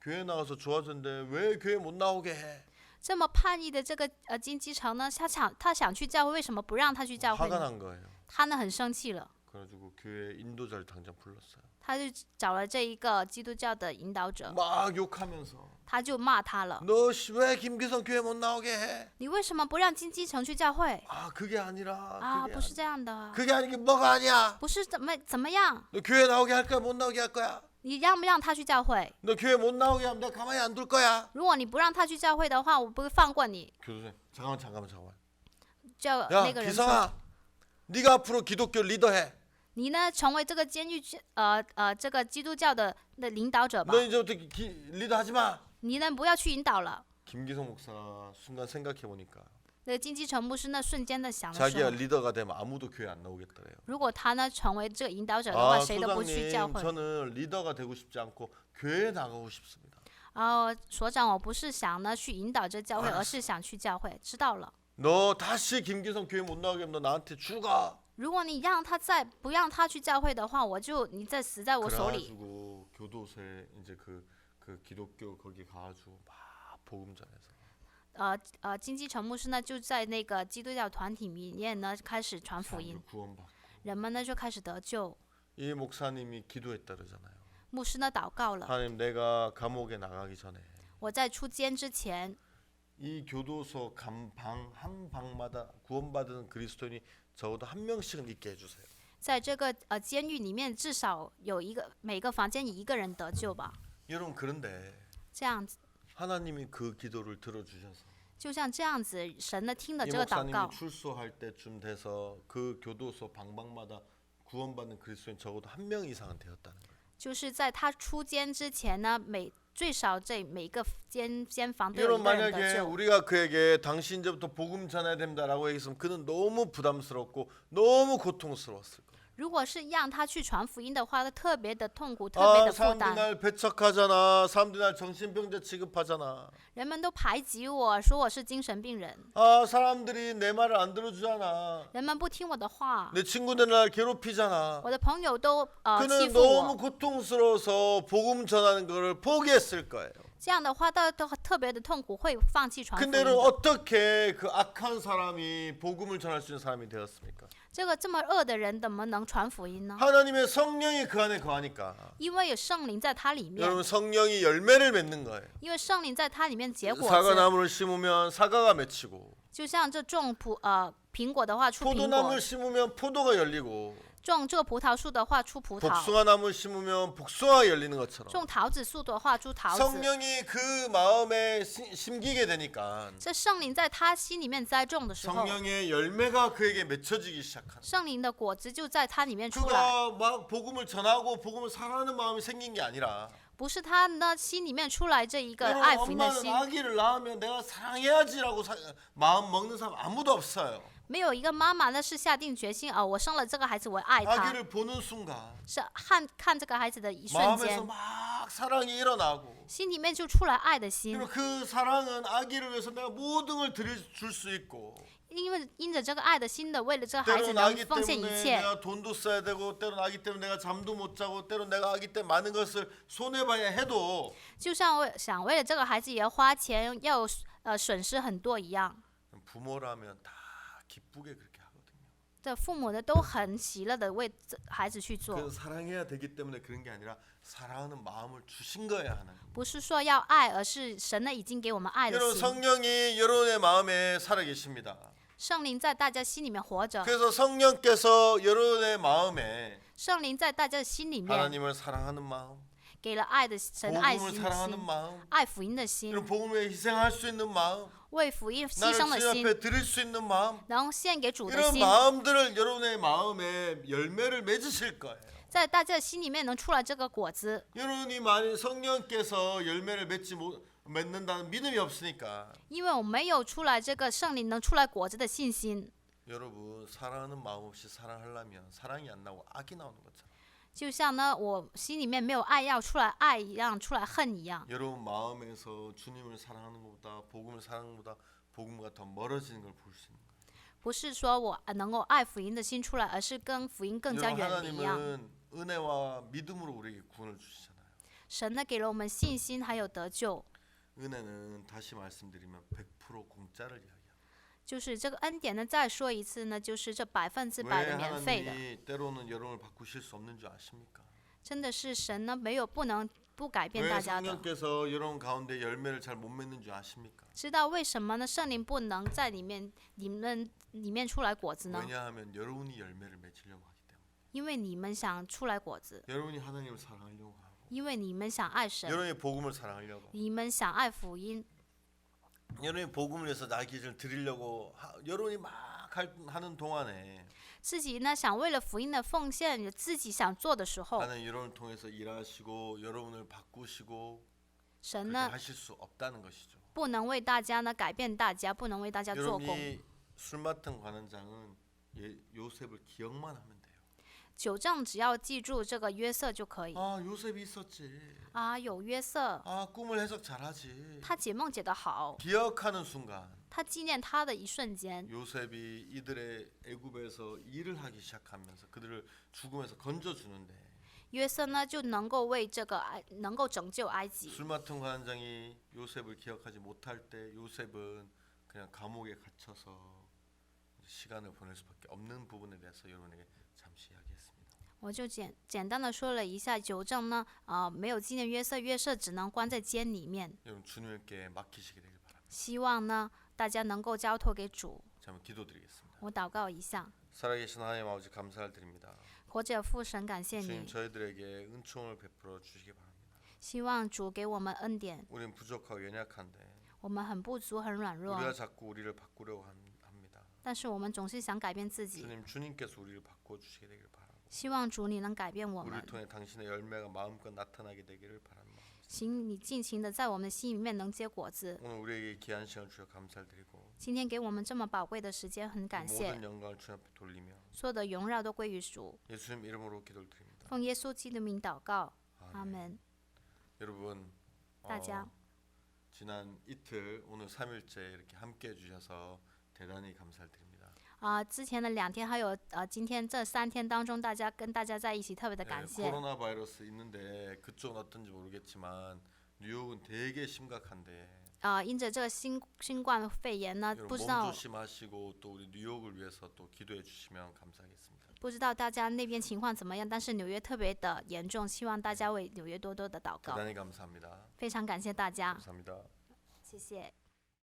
교회 나가서 좋아졌는데 왜 교회 못 나오게 해? 这么叛逆的这个金基成呢，他想去教会，为什么不让他去教会 화가 呢？ 난 거예요. 他呢很生气了， 그래가지고 교회 인도자를 당장 불렀어요. 他就找了这一个基督教的引导者， 막 욕하면서 他就骂他了。 너 왜 김기성 교회 못 나오게 해? 你为什么不让金基成去教会？ 아 그게 아니라 啊， 그게, 不是这样的， 그게 아니게 뭐가 아니야? 不是怎么样？ 너 교회 나오게 할 거야 못 나오게 할 거야? 你让不让他去教会？ 너 교회 못 나오게 하면 너 가만히 안 둘 거야? 如果你不让他去教会的话，我不会放过你。 교수님 잠깐만 叫 야 那个人说， 기성아 네가 앞으로 기독교 리더해. 你呢成为这个监狱这个基督教的领导者吧 너 。 이제부터 리더하지 마. 你呢不要去引导了。 김기성 목사가 순간 생각해 보니까 那个金基成牧师呢瞬间的想的 자기가 是， 리더가 되면 아무도 교회 안 나오겠더래요. 如果他呢成为这个引导者的话， 아 谁都不去教 소장님 会。 저는 리더가 되고 싶지 않고 교회에 나가고 싶습니다. 所长，我不是想呢去引导这教会， 알았어 而是想去教会。知道了。 너 다시 김기성 교회 못 나오게 하면 너 나한테 죽어. 如果你不让他去教会的话，你再死在我手里。 그래가지고 교도소에 이제 그 기독교 거기 가가지고 막 복음 전해서 金基成牧师呢就在那个基督教团体里面呢开始传福音 사람들 ， 구원받고 人们呢就开始得救。 이 목사님이 기도했다 그러잖아요. 牧师呢祷告了， 하나님 내가 감옥에 나가기 전에 我在出监之前， 이 교도소 방 한 방마다 구원받은 그리스도인이 적어도 한 명씩은 있게 해주세요. 在这个监狱里面至少有每个房间一个人得救吧。 여러분 그런데 这样子， 하나님이 그 기도를 들어주셔서 就像这样子，神呢听了 이 这个祷告 목사님이 ， 출소할 때쯤 돼서 그 교도소 방방마다 구원받는 그리스도인 적어도 한 명 이상은 되었다는 거예요. 就是在他出监之前呢，最少这每个监房都有 여러분 一个人得 만약에 救。 우리가 그에게 당신 이제부터 복음 전해야 된다라고 얘기했으면 그는 너무 부담스럽고 너무 고통스러웠을 거예요. 如果是让他去传福音的话，他特别的痛苦，特别的负 사람들이 担。 날 배척하잖아. 사람들이 날 정신병자 취급하잖아. 人们都排挤我，说我是精神病人。 사람들이 내 말을 안 들어주잖아. 人们不听我的话， 내 친구들 날 괴롭히잖아. 我的朋友都欺 그는 负 너무 我。 고통스러워서 복음 전하는 것을 포기했을 거예요. 这样的话，他都特别的痛苦，会放弃传福 근데 音 여러분 的。 어떻게 그 악한 사람이 복음을 전할 수 있는 사람이 되었습니까? 这个这么恶的人，怎么能传福音呢？ 하나님의 성령이 그 안에 거하니까. 因为有圣灵在他里面， 여러분 성령이 열매를 맺는 거예요. 因为圣灵在他里面结果子， 사과나무를 심으면 사과가 맺히고 就像这种苹果的话出苹果 포도나무를 ， 심으면 포도가 열리고 种这个葡萄树的话出葡萄， 복숭아나무를 심으면 복숭아가 열리는 것처럼 种桃子树的话出桃子。 성령이 그 마음에 심기게 되니까 这圣灵在他心里面栽种的时候， 성령의 열매가 그에게 맺혀지기 시작하는 圣灵的果子就在他里面出来， 그가 막 복음을 전하고 복음을 사랑하는 마음이 생긴 게 아니라 不是他呢心里面出来这一个 여러분, 爱福音的 엄마는 心。 아기를 낳으면 내가 사랑해야지라고 마음 먹는 사람 아무도 없어요. 没有一个妈妈呢是下定决心我生了这个孩子，我爱他， 아기를 보는 순간 是看这个孩子的一瞬 마음에서 间， 막 사랑이 일어나고 心里面就出来爱的心。 그리고 그 사랑은 아기를 위해서 내가 모든 걸 줄 수 있고 因着这个爱的心的，为了这个孩子 때로는 能 아기 奉献一 때문에 切。 내가 돈도 써야 되고 때로는 아기 때문에 내가 잠도 못 자고 때로는 내가 아기 때문에 많은 것을 손해봐야 해도 就像我想为了这个孩子也要花钱，要损失很多一样。 부모라면 다 기쁘게 그렇게 하거든요. 这父母呢都很喜乐的为孩子去做， 그래서 사랑해야 되기 때문에 그런 게 아니라 사랑하는 마음을 주신 거야 하나님. 不是说要爱，而是神呢已经给我们爱的 여러분 心。 성령이 여러분의 마음에 살아 계십니다. 圣灵在大家心里面活着， 그래서 성령께서 여러분의 마음에 圣灵在大家的心里面 하나님을 사랑하는 마음, 给了爱的神爱心 복음을 的 사랑하는 心， 마음, 爱福音的心， 이런 복음을 위해 희생할 수 있는 마음, 为福音牺 나를 牲的 주님 心， 앞에 드릴 수 있는 마음, 然后献给主的 이런 心， 마음들을 여러분의 마음에 열매를 맺으실 거예요. 在大家的心里面能出来这个果子。 여러분이 만일 성령께서 열매를 맺는다는 믿음이 없으니까 因为我没有出来这个圣灵能出来果子的信心， 여러분 사랑하는 마음 없이 사랑하려면 사랑이 안 나오고 악이 나오는 것처럼 就像呢我心里面没有爱要出来爱一样，出来恨一样。 여러분 마음에서 주님을 사랑하는 것보다 복음을 사랑하는 것보다 복음과 더 멀어지는 걸 볼 수 있는 거예요. 不是说我能够爱福音的心出来，而是跟福音更加 여러분 远离一样。 하나님은 은혜와 믿음으로 우리에게 구원을 주시잖아요. 神呢给了我们信心，还有得救， 은혜는 다시 말씀드리면 100% 공짜를 이야기합니다. 就是这个恩典呢。再说一次呢，就是这100%的 왜 免费的， 하나님이 때로는 여러분을 바꾸실 수 없는 줄 아십니까? 真的是神呢没有不能不改变 왜 大家的。 성령께서 여러분 가운데 열매를 잘 못 맺는 줄 아십니까? 知道为什么呢？圣灵不能在你们里面出来果子呢？ 왜냐하면 여러분이 열매를 맺으려고 하기 때문에. 因为你们想出来果子， 여러분이 하나님을 사랑하려고 하고 因为你们想爱神， 여러분이 복음을 사랑하려고 하고 你们想爱福音， 여러분이 복음을 위해서 나의 기를 드리려고 여러분이 막 하는 동안에 自己呢想为了福音的奉献，自己想做的时候， 하나님 여러분을 통해서 일하시고 여러분을 바꾸시고 神 그렇게 呢 하실 수 없다는 것이죠. 不能为大家呢改变大家，不能为大家做工。 여러분이 술 맡은 관원장은 요셉을 기억만 하면 돼요. 酒政只要记住这个约瑟就可以 아 요셉이 있었지. 啊，有约瑟， 아 꿈을 해석 잘하지. 他解梦解得好， 기억하는 순간 他纪念他的一瞬间， 요셉이 이들의 애굽에서 일을 하기 시작하면서 그들을 죽음에서 건져주는데 约瑟呢就能够为这个能够拯救埃及。 술 맡은 관원장이 요셉을 기억하지 못할 때 요셉은 그냥 감옥에 갇혀서 시간을 보낼 수밖에 없는 부분에 대해서 여러분에게 잠시 이야기했습니다. 我就简单的说了一下酒政呢，没有纪念约瑟，约瑟只能关在监里面。 여러분 주님께 맡기시게 되길 바랍니다. 希望呢大家能够交托给主。 자, 한번 기도드리겠습니다. 我祷告一下， 살아계신 하나님 아버지 감사를 드립니다. 活着父神，感谢 주님 你， 저희들에게 은총을 베풀어 주시기 바랍니다. 希望主给我们恩典。 우리는 부족하고 연약한데 我们很不足，很软弱， 우리가 자꾸 우리를 바꾸려고 합니다. 但是我们总是想改变自己。 주님께서 우리를 바꿔주시게 되기를 바라고 希望主你能改变我 우리를 们， 통해 당신의 열매가 마음껏 나타나게 되기를 바랍니다. 请你尽情的在我们的心里面能结果子。 오늘 우리에게 귀한 시간을 주셔 감사를 드리고 今天给我们这么宝贵的时间，很感谢， 모든 영광을 주님 앞에 돌리며 所有的荣耀都归于主。 예수님 이름으로 기도를 드립니다. 奉耶稣基督的名祷告，阿 아멘. 门。 여러분 大家 지난 이틀 오늘 3일째 이렇게 함께 해주셔서 대단히 감사를 드립니다. 之前的2天还有今天这3天当中，跟大家在一起，特别的感谢。 코로나 바이러스 있는데 그쪽은 어떤지 모르겠지만 뉴욕은 되게 심각한데 因着这个新冠肺炎呢， 여러분 不知 몸 道 조심하시고 또 우리 뉴욕을 위해서 또 기도해 주시면 감사하겠습니다. 不知道大家那边情况怎么样，但是纽约特别的严重，希望大家为纽约多多的祷告。 대단히 감사합니다. 非常感谢大家， 감사합니다. 谢谢。